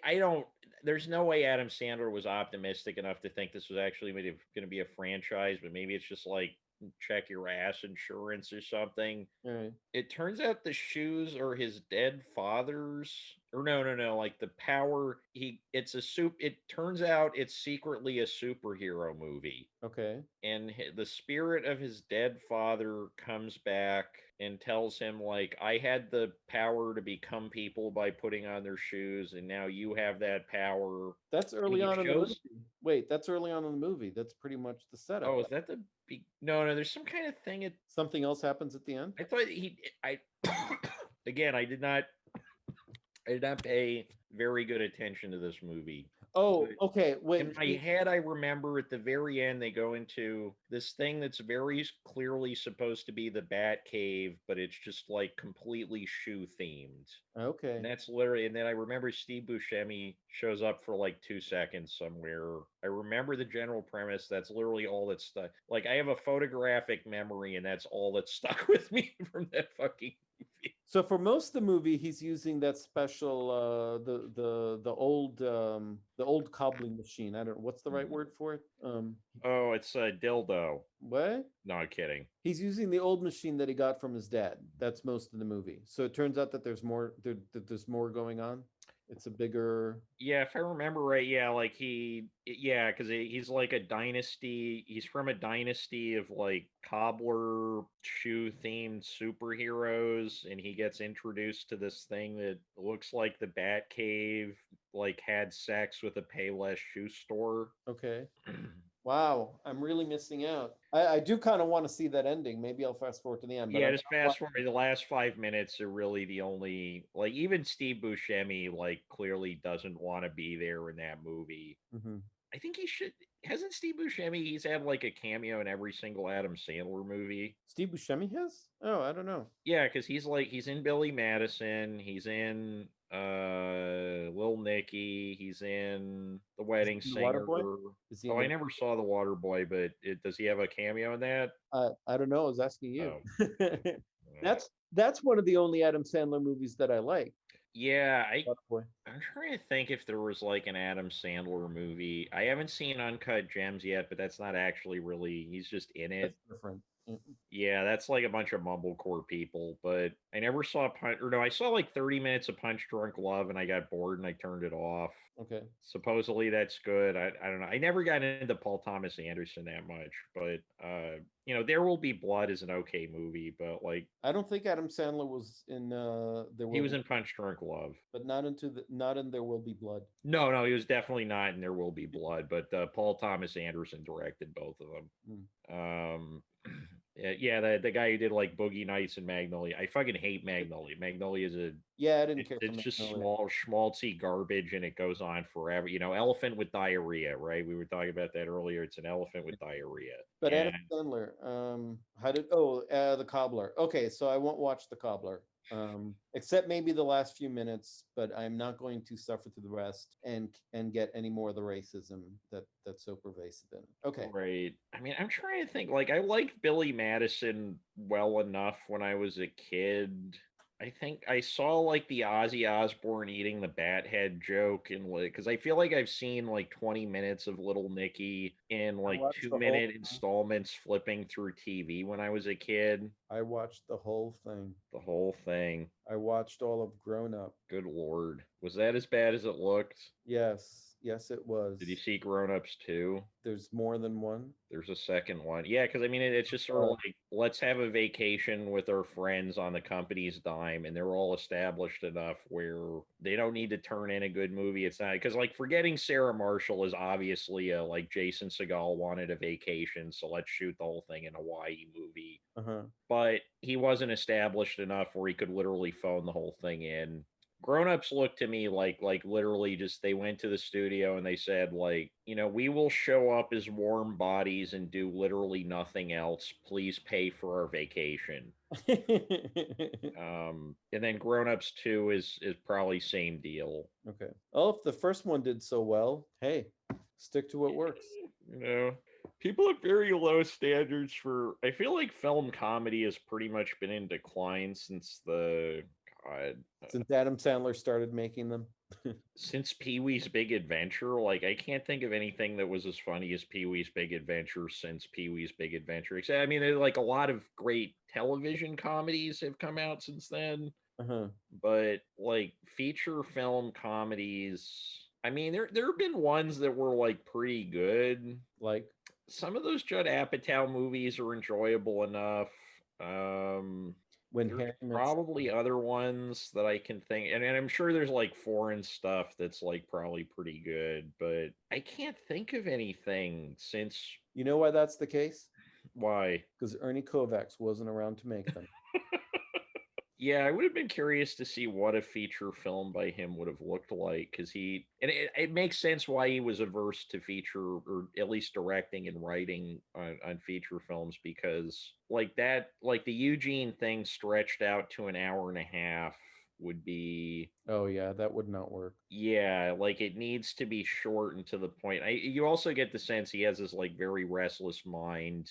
I don't. There's no way Adam Sandler was optimistic enough to think this was actually going to be a franchise, but maybe it's just like check your ass insurance or something. All right. It turns out the shoes are his dead father's, or no, like the power it's a soup it turns out it's secretly a superhero movie, Okay. and the spirit of his dead father comes back and tells him like, I had the power to become people by putting on their shoes, and now you have that power. That's And early he on in the movie. shows. Wait, that's early on in the movie. That's pretty much the setup, Oh, is right? that no, there's some kind of thing. Something else happens at the end. I thought I again, I did not pay very good attention to this movie. But Oh, okay. in Wait. my head, I remember at the very end they go into this thing that's very clearly supposed to be the Bat Cave, but it's just like completely shoe themed. And Okay. that's literally, and then I remember Steve Buscemi shows up for like 2 seconds somewhere. I remember the general premise. That's literally all that's stuck. Like, I have a photographic memory, and that's all that stuck with me from that fucking movie. So for most of the movie, he's using that special the old cobbling machine. I don't know what's the right word for it. Oh, it's a dildo. What? No, I'm kidding. He's using the old machine that he got from his dad. That's most of the movie. So it turns out that there's more going on. It's a bigger. Yeah, if I remember right, yeah, like yeah, because he's like a dynasty. He's from a dynasty of like cobbler shoe themed superheroes, and he gets introduced to this thing that looks like the Bat Cave, like had sex with a Payless shoe store. Okay. Wow, I'm really missing out. I do kind of want to see that ending. Maybe I'll fast forward to the end, but Yeah, just fast forward. The last 5 minutes are really the only, like, even Steve Buscemi like clearly doesn't want to be there in that movie. Mhm. I think he should. Hasn't Steve Buscemi? He's had like a cameo in every single Adam Sandler movie. Steve Buscemi has? Oh, I don't know. Yeah, because he's in Billy Madison. He's in Lil Nicky. He's in The Is he Wedding in the Singer. Waterboy? Is he in Oh, I the? never saw The Waterboy, but does he have a cameo in that? I don't know. I was asking you. Oh, That's one of the only Adam Sandler movies that I like. yeah. Waterboy. I'm trying to think if there was like an Adam Sandler movie. I haven't seen Uncut Gems yet, but that's not actually really. He's just in it. That's different. Yeah, that's like a bunch of mumblecore people, but I never saw or no, I saw like 30 minutes of Punch Drunk Love and I got bored and I turned it off. Okay. Supposedly that's good. I don't know. I never got into Paul Thomas Anderson that much, but There Will Be Blood is an okay movie, but like I don't think Adam Sandler was in There he Will was Be, in Punch Drunk Love. but not in There Will Be Blood. No, he was definitely not in There Will Be Blood, but Paul Thomas Anderson directed both of them. Mm. Um, yeah, the guy who did like Boogie Nights and Magnolia. I fucking hate Magnolia. Magnolia is Yeah, I didn't care for it's just Magnolia. small schmaltzy garbage, and it goes on forever. Elephant with diarrhea, right? We were talking about that earlier. It's an elephant with diarrhea. But And Adam Sandler, the Cobbler. Okay, so I won't watch the Cobbler, except maybe the last few minutes. But I'm not going to suffer through the rest and get any more of the racism that's so pervasive in it. Okay, right. I mean, I'm trying to think. Like, I liked Billy Madison well enough when I was a kid. I think I saw like the Ozzy Osbourne eating the bat head joke, and like, because I feel like I've seen like 20 minutes of Little Nicky in I like watched two the whole. minute installments flipping through TV when I was a kid. I watched the whole thing. The whole thing. I watched all of Grown Up. Good lord. Was that as bad as it looked? Yes. Yes, it was. Did you see Grown Ups 2? There's more than one. There's a second one. Yeah, because I mean, it's just sort of like, let's have a vacation with our friends on the company's dime, and they're all established enough where they don't need to turn in a good movie. It's not because, like, Forgetting Sarah Marshall is obviously a, like, Jason Segel wanted a vacation, so let's shoot the whole thing in a Hawaii movie. Uh-huh. But he wasn't established enough where he could literally phone the whole thing in. Grown-ups look to me like literally just they went to the studio and they said, like, we will show up as warm bodies and do literally nothing else. Please pay for our vacation. And then Grown-ups 2 is probably same deal. Okay. Well, if the first one did so well, hey, stick to what works. People have very low standards for. I feel like film comedy has pretty much been in decline since since Adam Sandler started making them. Since Pee-wee's Big Adventure. Like, I can't think of anything that was as funny as Pee-wee's Big Adventure since Pee-wee's Big Adventure. Except, I mean, there's like a lot of great television comedies have come out since then. Uh-huh. But like feature film comedies, I mean, there have been ones that were like pretty good. Like some of those Judd Apatow movies are enjoyable enough. When There's probably other ones that I can think, and I'm sure there's like foreign stuff that's like probably pretty good, but I can't think of anything since. You know why that's the case? Why? Because Ernie Kovacs wasn't around to make them. Yeah, I would have been curious to see what a feature film by him would have looked like, because it makes sense why he was averse to feature, or at least directing and writing on feature films, because like the Eugene thing stretched out to an hour and a half would be. Oh yeah, that would not work. Yeah, like it needs to be short and to the point. You also get the sense he has this like very restless mind,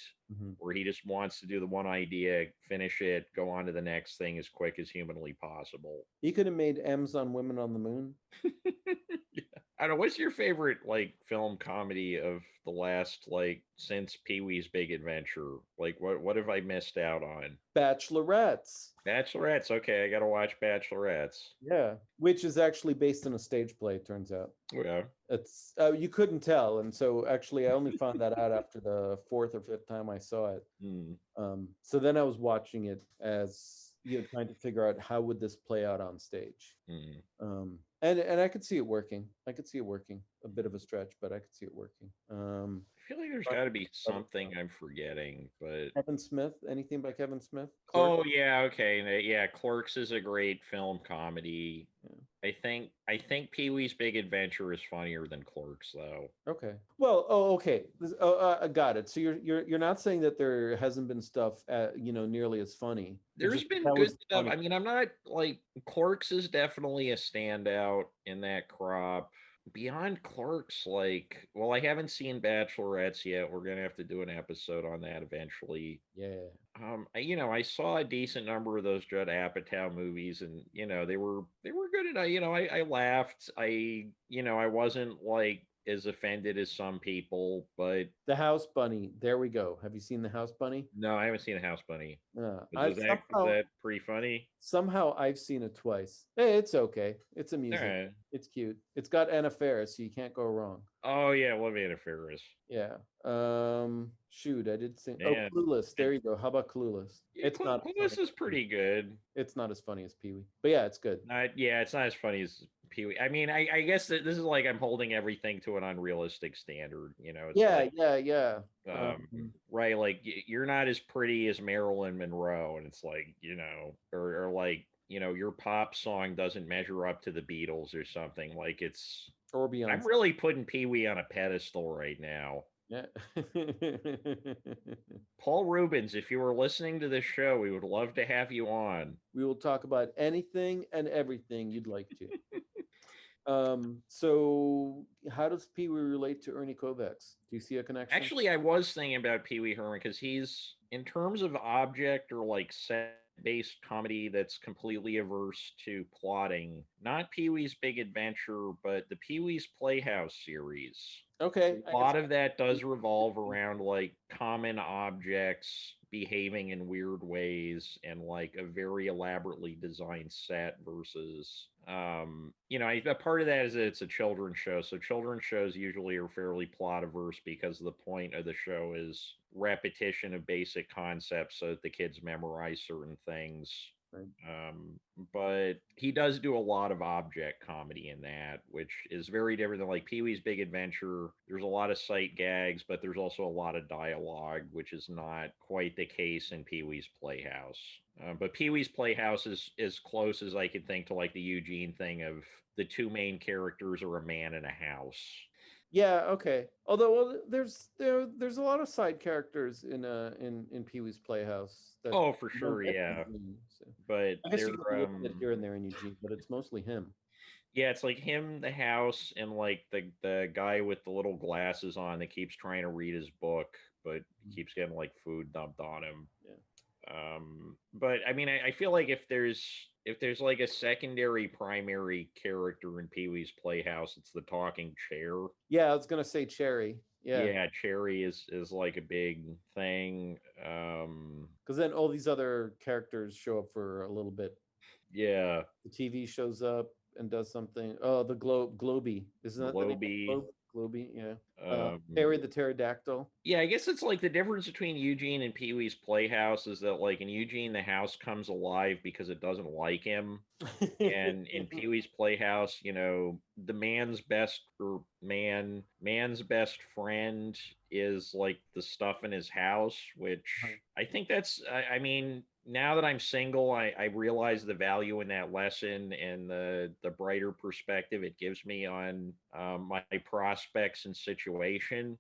where he just wants to do the one idea, finish it, go on to the next thing as quick as humanly possible. He could have made M's on Women on the Moon. Yeah. I don't know. What's your favorite like film comedy of the last, like, since Pee-wee's Big Adventure? Like, what have I missed out on? Bachelorettes. Bachelorettes. Okay, I gotta watch Bachelorettes. Yeah, which is actually based on a stage play. It turns out. Yeah. It's you couldn't tell, and so actually I only found that out after the fourth or fifth time I saw it. So then I was watching it as trying to figure out how would this play out on stage. And I could see it working. I could see it working. A bit of a stretch, but I could see it working. I feel like there's got to be something I'm forgetting, but Kevin Smith. Anything by Kevin Smith? Clerks? Oh yeah, okay, yeah. Clerks is a great film comedy. Yeah. I think Pee-wee's Big Adventure is funnier than Clerks, though. Okay. Well, okay. I got it. So you're not saying that there hasn't been stuff nearly as funny. There's been good stuff. Funny. I mean, I'm not like Clerks is definitely a standout in that crop. Beyond Clerks, like, well, I haven't seen Bachelorettes yet. We're gonna have to do an episode on that eventually. Yeah. I saw a decent number of those Judd Apatow movies, and they were good. And I laughed. I wasn't like as offended as some people, but The House Bunny. There we go. Have you seen The House Bunny? No, I haven't seen The House Bunny. Was that pretty funny? Somehow I've seen it twice. Hey, it's okay. It's amusing. Right. It's cute. It's got Anna Faris, so you can't go wrong. Oh yeah, love Anna Faris. Yeah. Shoot, I did sing. Man. Oh, Clueless. There you go. How about Clueless? Yeah, it's not. Clueless is pretty good. It's not as funny as Pee-wee, but yeah, it's good. It's not as funny as Pee-wee. I mean, I guess that this is like I'm holding everything to an unrealistic standard. Yeah. Right, like you're not as pretty as Marilyn Monroe, and it's like or like your pop song doesn't measure up to the Beatles or something. Like it's. Or Beyonce. I'm really putting Pee-wee on a pedestal right now. Yeah. Paul Rubens, if you were listening to this show, we would love to have you on. We will talk about anything and everything you'd like to. So how does Pee-wee relate to Ernie Kovacs? Do you see a connection? Actually, I was thinking about Pee-wee Herman because he's, in terms of object or like set-based comedy that's completely averse to plotting, not Pee-wee's Big Adventure, but the Pee-wee's Playhouse series. Okay. A lot of that does revolve around like common objects behaving in weird ways and like a very elaborately designed set versus A part of that is that it's a children's show, so children's shows usually are fairly plot averse because the point of the show is repetition of basic concepts so that the kids memorize certain things. Right. But he does do a lot of object comedy in that, which is very different than like Pee-wee's Big Adventure. There's a lot of sight gags, but there's also a lot of dialogue, which is not quite the case in Pee-wee's Playhouse. But Pee-wee's Playhouse is as close as I could think to like the Eugene thing of the two main characters are a man and a house. Yeah, okay. Although there's a lot of side characters in Pee-wee's Playhouse that Oh, for you don't sure, get in yeah. Eugene, so. But I guess they're you get a little bit here and there in Eugene, but it's mostly him. yeah, it's like him, the house, and like the guy with the little glasses on that keeps trying to read his book, but keeps getting like food dumped on him. Yeah. But I mean, I feel like if there's like a secondary primary character in Pee-wee's Playhouse, it's the talking chair. Yeah, I was gonna say Cherry. Yeah. Yeah, Cherry is like a big thing. Because then all these other characters show up for a little bit. Yeah. The TV shows up and does something. Oh, the Globy. Isn't that the name of the globe? Globy, yeah. Harry the Pterodactyl. Yeah, I guess it's like the difference between Eugene and Pee-wee's Playhouse is that like in Eugene the house comes alive because it doesn't like him. And in Pee-wee's Playhouse, the man's best friend is like the stuff in his house, which I think that's I mean, now that I'm single, I realize the value in that lesson and the brighter perspective it gives me on my prospects and situation.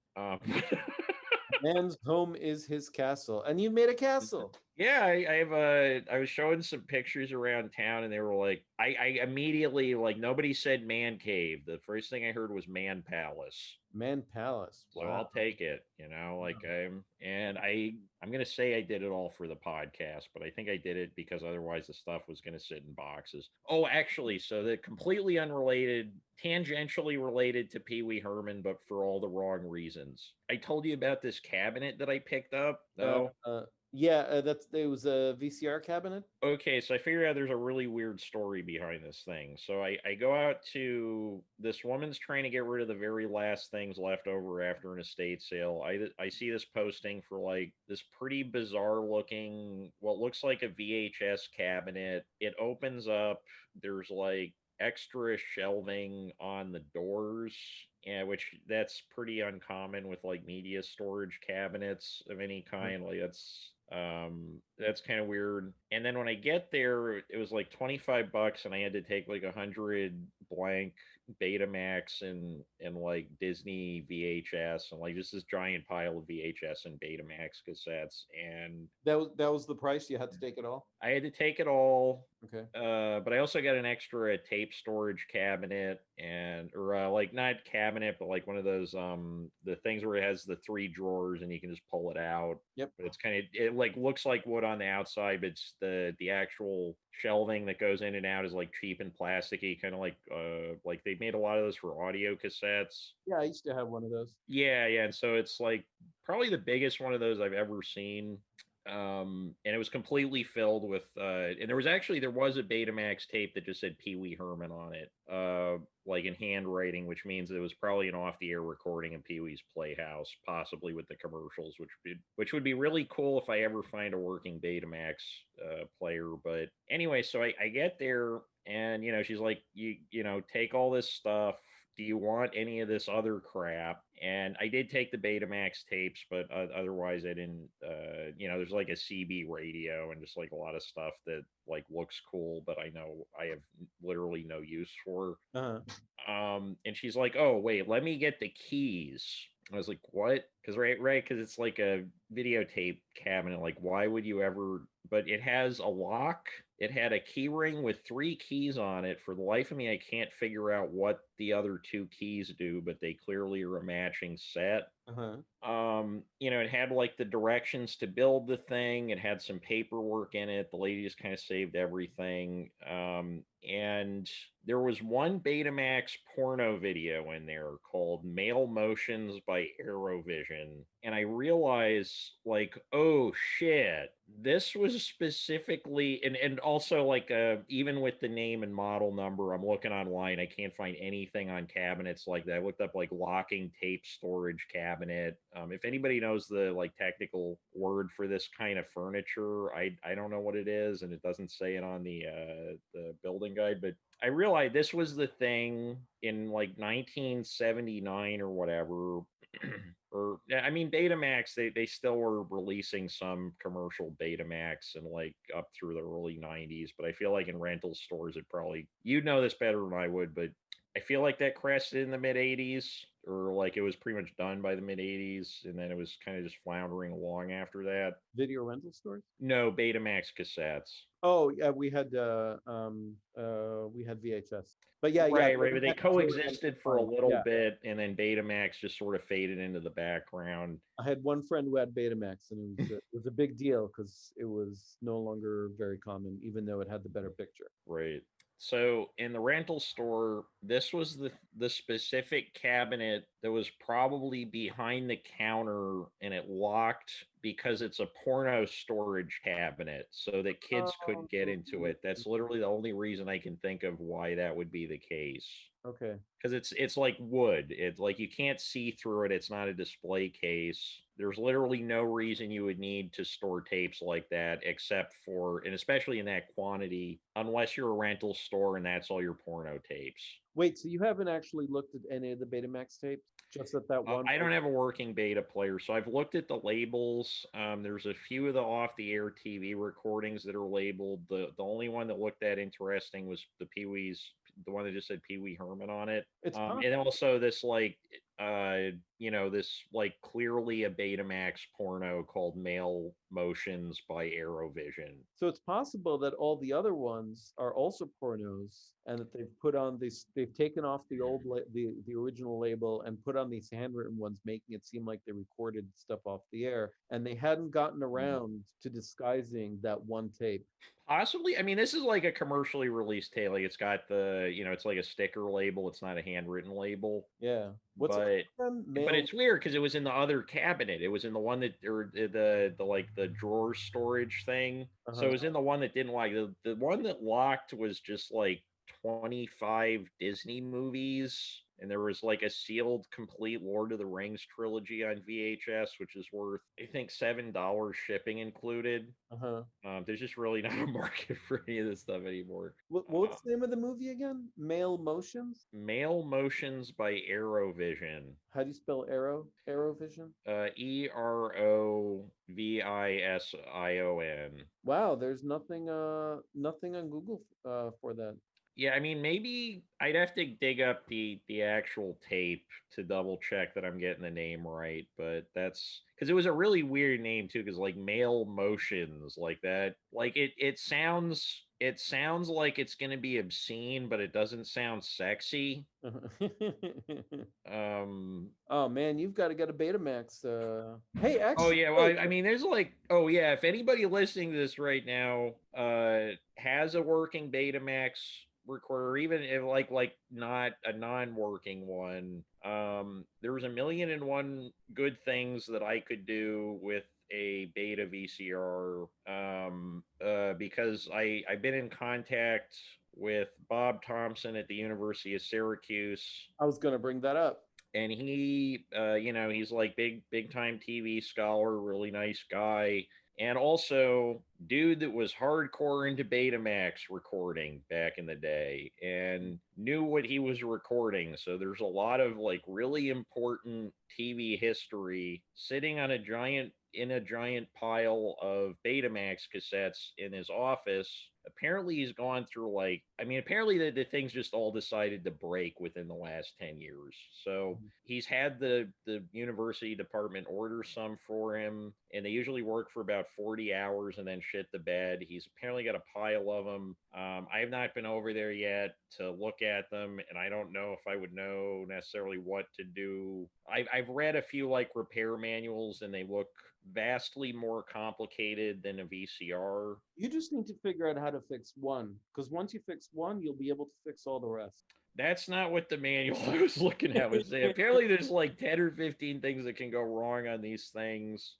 Man's home is his castle, and you made a castle. Yeah, I was showing some pictures around town, and they were like, I immediately like nobody said man cave. The first thing I heard was man palace. Man palace. So I'll take it, like I'm gonna say I did it all for the podcast, but I think I did it because otherwise the stuff was gonna sit in boxes. Oh, actually, so the completely unrelated, tangentially related to Pee Wee Herman, but for all the wrong reasons. I told you about this cabinet that I picked up. No. Yeah, it was a VCR cabinet. Okay, so I figured out there's a really weird story behind this thing. So I go out to this woman's trying to get rid of the very last things left over after an estate sale. I see this posting for like this pretty bizarre looking, what looks like a VHS cabinet. It opens up. There's like extra shelving on the doors, yeah, which that's pretty uncommon with like media storage cabinets of any kind. Like that's kind of weird. And then when I get there, it was like $25 and I had to take like 100 blank Betamax and like Disney VHS and like just this giant pile of VHS and Betamax cassettes. And that was the price. You had to take it all. I had to take it all. Okay. But I also got an extra tape storage cabinet or like not cabinet, but like one of those the things where it has the 3 drawers and you can just pull it out. Yep. But it like looks like wood on the outside, but it's the actual shelving that goes in and out is like cheap and plasticky, kind of like they made a lot of those for audio cassettes. Yeah, I used to have one of those. Yeah, and so it's like probably the biggest one of those I've ever seen. And it was completely filled with and there was a Betamax tape that just said Pee Wee Herman on it, like in handwriting, which means it was probably an off-the-air recording of Pee Wee's Playhouse, possibly with the commercials, which would be really cool if I ever find a working Betamax player. But anyway, so I get there and she's like, you take all this stuff. Do you want any of this other crap? And I did take the Betamax tapes, but otherwise I didn't. There's like a CB radio and just like a lot of stuff that like looks cool, but I know I have literally no use for. And she's like, "Oh wait, let me get the keys." I was like, "What?" Because because it's like a videotape cabinet. Like, why would you ever? But it has a lock. It had a key ring with 3 keys on it. For the life of me, I can't figure out what the other two keys do, but they clearly are a matching set. Uh-huh. It had like the directions to build the thing. It had some paperwork in it. The lady just kind of saved everything. And there was one Betamax porno video in there called Male Motions by Aerovision. And I realized, like, oh shit, this was specifically, and also, like, even with the name and model number, I'm looking online, I can't find anything on cabinets like that. I looked up, like, locking tape storage cabinet. If anybody knows the, like, technical word for this kind of furniture, I don't know what it is, and it doesn't say it on the building guide, but I realized this was the thing in like 1979 or whatever. Or I mean, Betamax, they still were releasing some commercial Betamax and like up through the early 90s, but I feel like in rental stores it probably, you'd know this better than I would, but I feel like that crested in the mid 80s, or like it was pretty much done by the mid 80s, and then it was kind of just floundering along after that. Video rental stores? No, Betamax cassettes. Oh yeah, we had VHS. But yeah, Right, right. But they Betamax is really coexisted for a fine. little Yeah. bit, and then Betamax just sort of faded into the background. I had one friend who had Betamax, and it was a big deal because it was no longer very common, even though it had the better picture. Right. So in the rental store, this was the specific cabinet that was probably behind the counter, and it locked because it's a porno storage cabinet so that kids couldn't get into it. That's literally the only reason I can think of why that would be the case. Okay. Because it's like wood. It's like you can't see through it. It's not a display case. There's literally no reason you would need to store tapes like that, except for, and especially in that quantity, unless you're a rental store and that's all your porno tapes. Wait, so you haven't actually looked at any of the Betamax tapes? Just at that one? I don't have a working beta player, so I've looked at the labels. There's a few of the off-the-air TV recordings that are labeled. The only one that looked that interesting was the Pee Wee's, the one that just said Pee Wee Herman on it. It's And also this like this like clearly a Betamax porno called Male Motions by Aerovision. So it's possible that all the other ones are also pornos, and that they've put on this, they've taken off the old the original label and put on these handwritten ones, making it seem like they recorded stuff off the air, and they hadn't gotten around to disguising that one tape. Possibly. I mean, this is like a commercially released tape. Like it's got the, it's like a sticker label. It's not a handwritten label. Yeah. But it's weird because it was in the other cabinet. It was in the one that, or the like the drawer storage thing. So it was in the one that didn't lock. The one that locked was just like 25 Disney movies, and there was like a sealed complete Lord of the Rings trilogy on VHS, which is worth, I think, $7 shipping included. There's just really not a market for any of this stuff anymore. What's the name of the movie again? Male Motions? Male Motions by Aerovision. How do you spell Aerovision? Erovision. Wow, there's nothing on Google for that. Yeah, I mean, maybe I'd have to dig up the actual tape to double check that I'm getting the name right, but that's because it was a really weird name too, because like Male Motions, like that, like it sounds like it's gonna be obscene, but it doesn't sound sexy. Oh man, you've got to get a Betamax. Hey, actually. Oh yeah, well, I mean, there's like, oh yeah, if anybody listening to this right now has a working Betamax recorder, even if like not a non-working one, there was a million and one good things that I could do with a beta VCR, because I've been in contact with Bob Thompson at the University of Syracuse. I was going to bring that up. And he, he's like big time TV scholar, really nice guy. And also, dude that was hardcore into Betamax recording back in the day and knew what he was recording. So there's a lot of like really important TV history sitting on a giant pile of Betamax cassettes in his office. Apparently he's gone through apparently the things just all decided to break within the last 10 years. So he's had the university department order some for him, and they usually work for about 40 hours and then shit the bed. He's apparently got a pile of them. I have not been over there yet to look at them, and I don't know if I would know necessarily what to do. I've read a few like repair manuals, and they look vastly more complicated than a VCR. You just need to figure out how to fix one, because once you fix one, you'll be able to fix all the rest. That's not what the manual I was looking at was saying. Apparently, there's like 10 or 15 things that can go wrong on these things.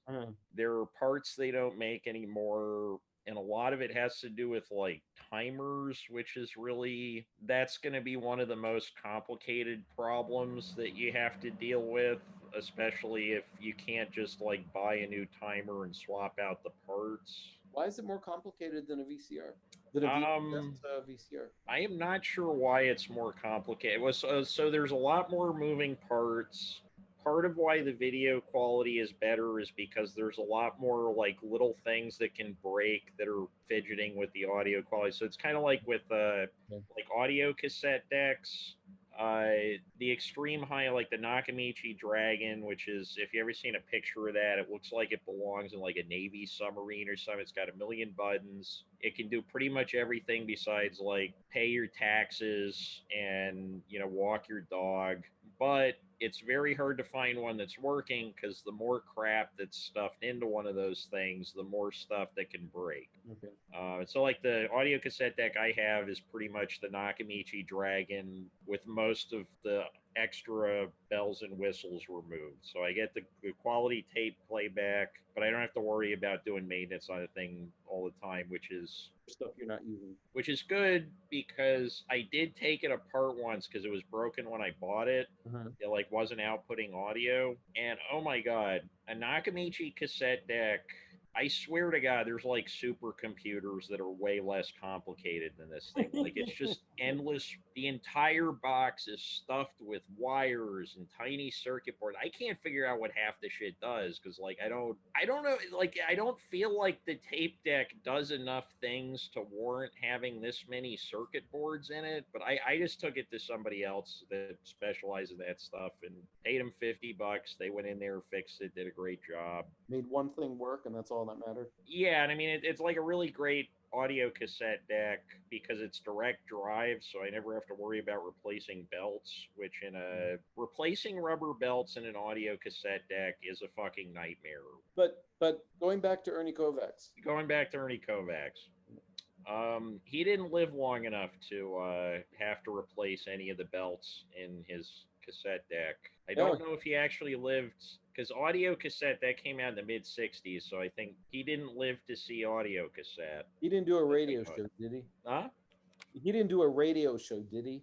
There are parts they don't make anymore, and a lot of it has to do with like timers, which is really, that's going to be one of the most complicated problems that you have to deal with, especially if you can't just like buy a new timer and swap out the parts. Why is it more complicated than a VCR? VCR. I am not sure why it's more complicated. So there's a lot more moving parts. Part of why the video quality is better is because there's a lot more like little things that can break that are fidgeting with the audio quality. So it's kind of like with like audio cassette decks. The extreme high, like the Nakamichi Dragon, which is, if you ever seen a picture of that, it looks like it belongs in like a Navy submarine or something. It's got a million buttons. It can do pretty much everything besides like pay your taxes and, you know, walk your dog. But it's very hard to find one that's working because the more crap that's stuffed into one of those things, the more stuff that can break. Okay. So like the audio cassette deck I have is pretty much the Nakamichi Dragon with most of the extra bells and whistles removed. So I get the quality tape playback, but I don't have to worry about doing maintenance on the thing all the time, which is stuff you're not using. Which is good because I did take it apart once because it was broken when I bought it. It like wasn't outputting audio, and oh my god, a Nakamichi cassette deck. I swear to God, there's like supercomputers that are way less complicated than this thing. Like it's just endless. The entire box is stuffed with wires and tiny circuit boards. I can't figure out what half the shit does because like I don't know. Like I don't feel like the tape deck does enough things to warrant having this many circuit boards in it. But I just took it to somebody else that specializes in that stuff and paid them $50. They went in there, fixed it, did a great job. Made one thing work, and that's all that mattered. Yeah, and I mean it's like a really great audio cassette deck because it's direct drive, so I never have to worry about replacing belts, which replacing rubber belts in an audio cassette deck is a fucking nightmare. But going back to Ernie Kovacs. He didn't live long enough to have to replace any of the belts in his cassette deck. I don't know if he actually lived, because audio cassette, that came out in the mid 60s, so I think he didn't live to see audio cassette. He didn't do a radio show, did he? Huh? He didn't do a radio show, did he?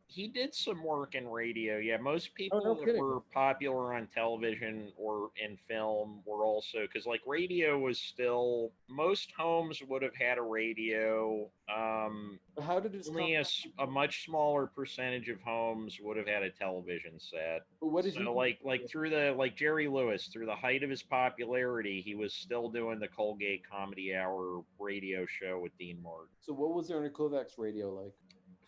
He did some work in radio. Yeah, most people that were popular on television or in film were also, because like radio was still, most homes would have had a radio. How did it only a much smaller percentage of homes would have had a television set. What did so like through Jerry Lewis, through the height of his popularity, he was still doing the Colgate Comedy Hour radio show with Dean Martin. So what was Ernie Kovacs' radio like?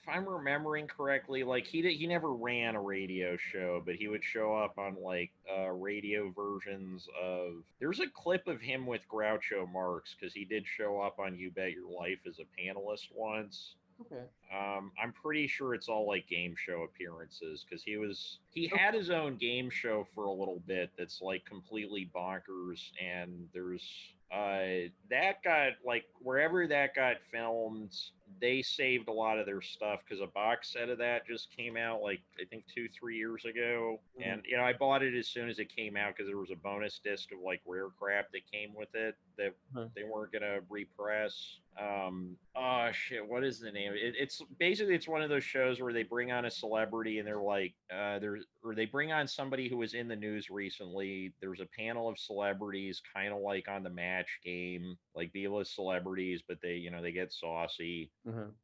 If I'm remembering correctly, like he never ran a radio show, but he would show up on like radio versions of. There's a clip of him with Groucho Marx because he did show up on You Bet Your Life as a panelist once. Okay. I'm pretty sure it's all like game show appearances because he had his own game show for a little bit that's like completely bonkers, and there's that got like wherever that got filmed, they saved a lot of their stuff because a box set of that just came out like I think 2-3 years ago. And you know, I bought it as soon as it came out because there was a bonus disc of like rare crap that came with it that they weren't gonna repress. Oh shit, what is the name? It's basically it's one of those shows where they bring on a celebrity and they're like or they bring on somebody who was in the news recently. There's a panel of celebrities kind of like on the Match Game, like B-list celebrities, but they, you know, they get saucy.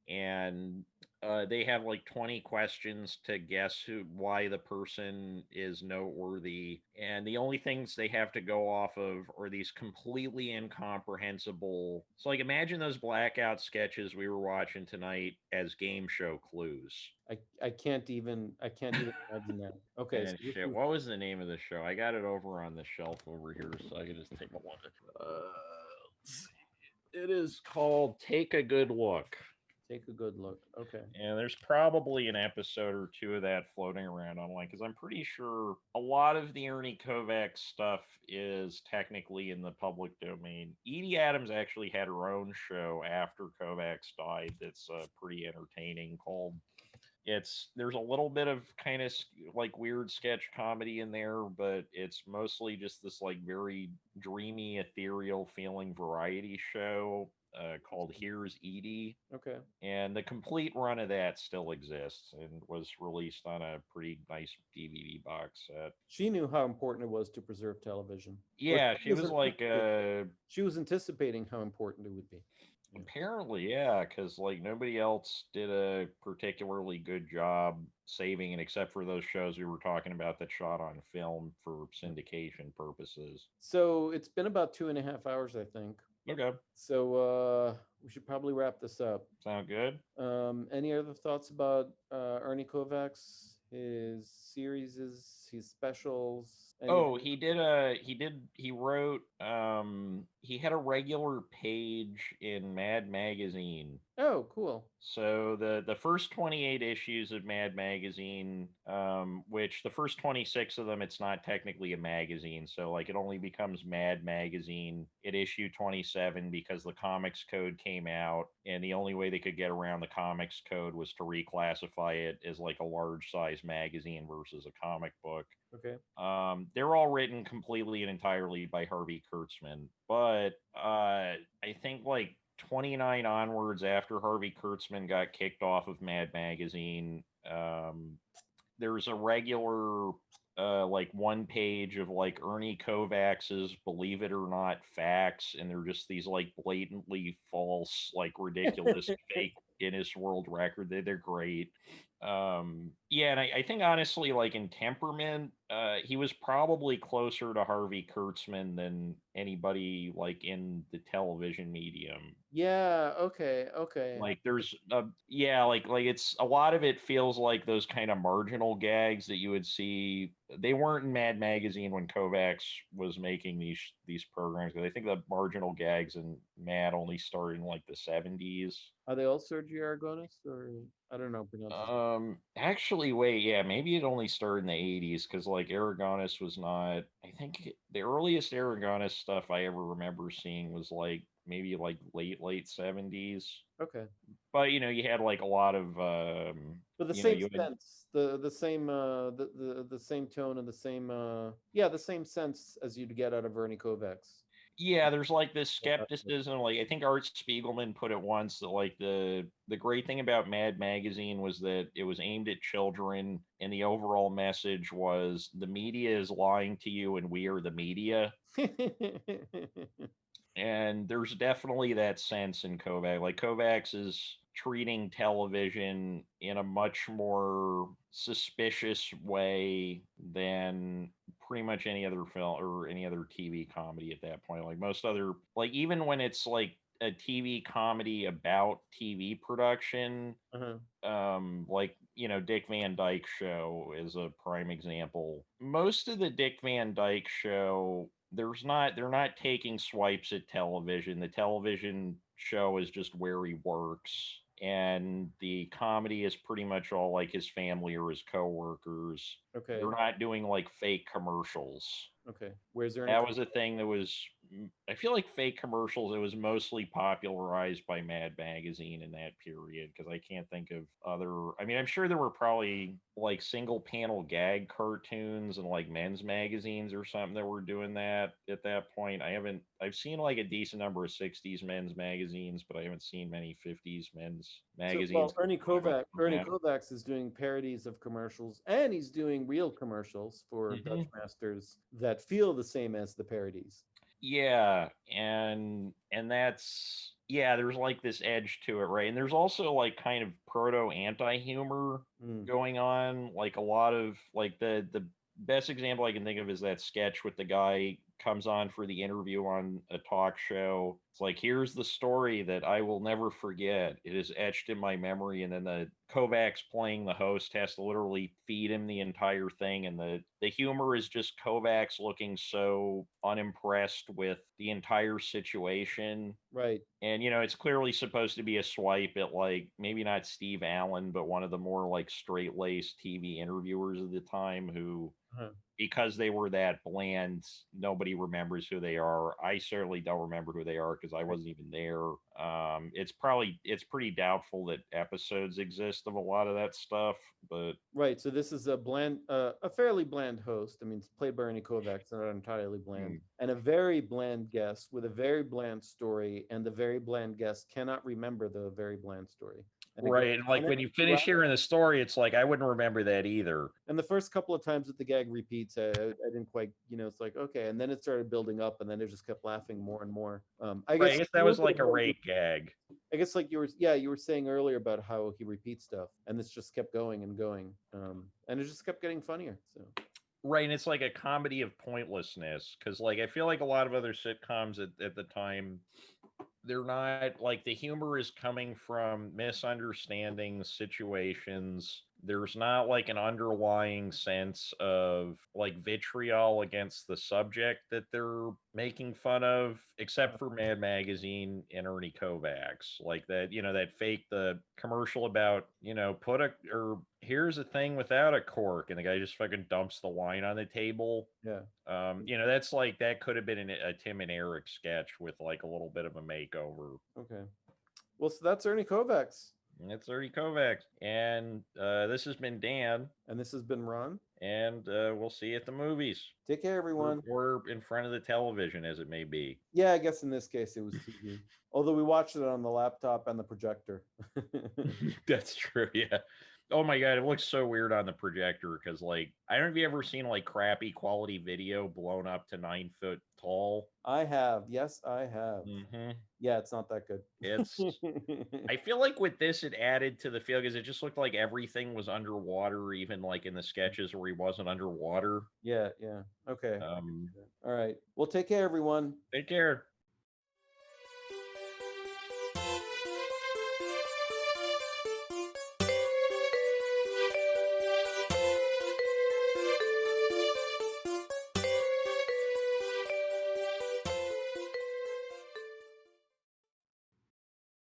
And they have like 20 questions to guess why the person is noteworthy, and the only things they have to go off of are these completely incomprehensible. So like imagine those blackout sketches we were watching tonight as game show clues. I can't even imagine that. Okay. So shit, what was the name of the show? I got it over on the shelf over here, so I can just take a look. Let's see. It is called Take a Good Look. Take a good look. Okay. And there's probably an episode or two of that floating around online because I'm pretty sure a lot of the Ernie Kovacs stuff is technically in the public domain. Edie Adams actually had her own show after Kovacs died that's pretty entertaining called there's a little bit of kind of like weird sketch comedy in there, but it's mostly just this like very dreamy, ethereal feeling variety show called Here's Edie. Okay. And the complete run of that still exists and was released on a pretty nice DVD box set. She knew how important it was to preserve television. Yeah, she was like she was anticipating how important it would be. Apparently, yeah, because like nobody else did a particularly good job saving it, except for those shows we were talking about that shot on film for syndication purposes. So it's been about 2.5 hours, I think. Okay. So we should probably wrap this up. Sound good? Any other thoughts about Ernie Kovacs, his series, his specials? Oh, he wrote he had a regular page in Mad Magazine. Oh, cool. So the first 28 issues of Mad Magazine, which the first 26 of them, it's not technically a magazine. So like it only becomes Mad Magazine at issue 27 because the comics code came out, and the only way they could get around the comics code was to reclassify it as like a large size magazine versus a comic book. Okay. They're all written completely and entirely by Harvey Kurtzman, but I think like 29 onwards, after Harvey Kurtzman got kicked off of Mad Magazine, there's a regular like one page of like Ernie Kovacs's Believe It or Not facts, and they're just these like blatantly false, like ridiculous fake Guinness World Record. They're great. Yeah, and I think honestly, like in temperament, he was probably closer to Harvey Kurtzman than anybody like in the television medium. Yeah, okay. Like there's like it's a lot of it feels like those kind of marginal gags that you would see. They weren't in Mad Magazine when Kovacs was making these programs, because I think the marginal gags in Mad only started in like the 70s. Are they all Sergio Aragonis, or I don't know Actually, wait, yeah, maybe it only started in the 80s, because like Aragonis was not. I think the earliest Aragonis stuff I ever remember seeing was like maybe like late 70s. Okay. But you had like a lot of but the same sense, the same the same tone and the same the same sense as you'd get out of Ernie Kovacs. Yeah, there's like this skepticism. Like I think Art Spiegelman put it once that like the great thing about Mad Magazine was that it was aimed at children, and the overall message was the media is lying to you and we are the media. And there's definitely that sense in Kovacs. Like Kovacs is treating television in a much more suspicious way than pretty much any other film or any other TV comedy at that point. Like most other, like even when it's like a TV comedy about TV production, like Dick Van Dyke Show is a prime example. Most of the Dick Van Dyke Show, they're not taking swipes at television. The television show is just where he works, and the comedy is pretty much all like his family or his coworkers. Okay. They're not doing like fake commercials. Okay. Where's there? That was a thing that was, I feel like fake commercials, it was mostly popularized by Mad Magazine in that period, because I can't think of other, I mean, I'm sure there were probably like single panel gag cartoons and like men's magazines or something that were doing that at that point. I've seen like a decent number of 60s men's magazines, but I haven't seen many 50s men's magazines. So, Ernie Kovacs is doing parodies of commercials, and he's doing real commercials for Dutch Masters that feel the same as the parodies. Yeah, and that's there's like this edge to it, right? And there's also like kind of proto anti-humor going on. Like a lot of like the best example I can think of is that sketch with the guy comes on for the interview on a talk show. It's like, here's the story that I will never forget. It is etched in my memory. And then the Kovacs playing the host has to literally feed him the entire thing. And the humor is just Kovacs looking so unimpressed with the entire situation. Right. And, it's clearly supposed to be a swipe at, like, maybe not Steve Allen, but one of the more, like, straight-laced TV interviewers of the time who, because they were that bland, nobody remembers who they are. I certainly don't remember who they are because I wasn't even there. It's pretty doubtful that episodes exist of a lot of that stuff, but Right. So this is a fairly bland host. I mean, it's played by Ernie Kovacs, not entirely bland, and a very bland guest with a very bland story, and the very bland guest cannot remember the very bland story. And right. And like when you finish hearing the story, it's like, I wouldn't remember that either. And the first couple of times that the gag repeats, I didn't quite, it's like, okay. And then it started building up, and then it just kept laughing more and more. I guess that was like a rake gag. I guess like you were saying earlier about how he repeats stuff, and this just kept going and going. And it just kept getting funnier. So. Right, and it's like a comedy of pointlessness, because like I feel like a lot of other sitcoms at the time, they're not like, the humor is coming from misunderstandings, situations. There's not like an underlying sense of like vitriol against the subject that they're making fun of, except for Mad Magazine and Ernie Kovacs. Like that, that fake, the commercial about, here's a thing without a cork, and the guy just fucking dumps the wine on the table. Yeah. That's like, that could have been a Tim and Eric sketch with like a little bit of a makeover. Okay. Well, so that's Ernie Kovacs. That's Ernie Kovacs. And this has been Dan. And this has been Ron. And we'll see you at the movies. Take care, everyone. Or in front of the television, as it may be. Yeah, I guess in this case it was TV. Although we watched it on the laptop and the projector. That's true, yeah. Oh my god, it looks so weird on the projector because, like, I don't know if you ever seen like crappy quality video blown up to 9 foot tall. I have. Yes, I have. Mm-hmm. Yeah, it's not that good. It's. I feel like with this, it added to the feel because it just looked like everything was underwater, even like in the sketches where he wasn't underwater. Yeah. Okay. Um. All right. Well, take care, everyone. Take care.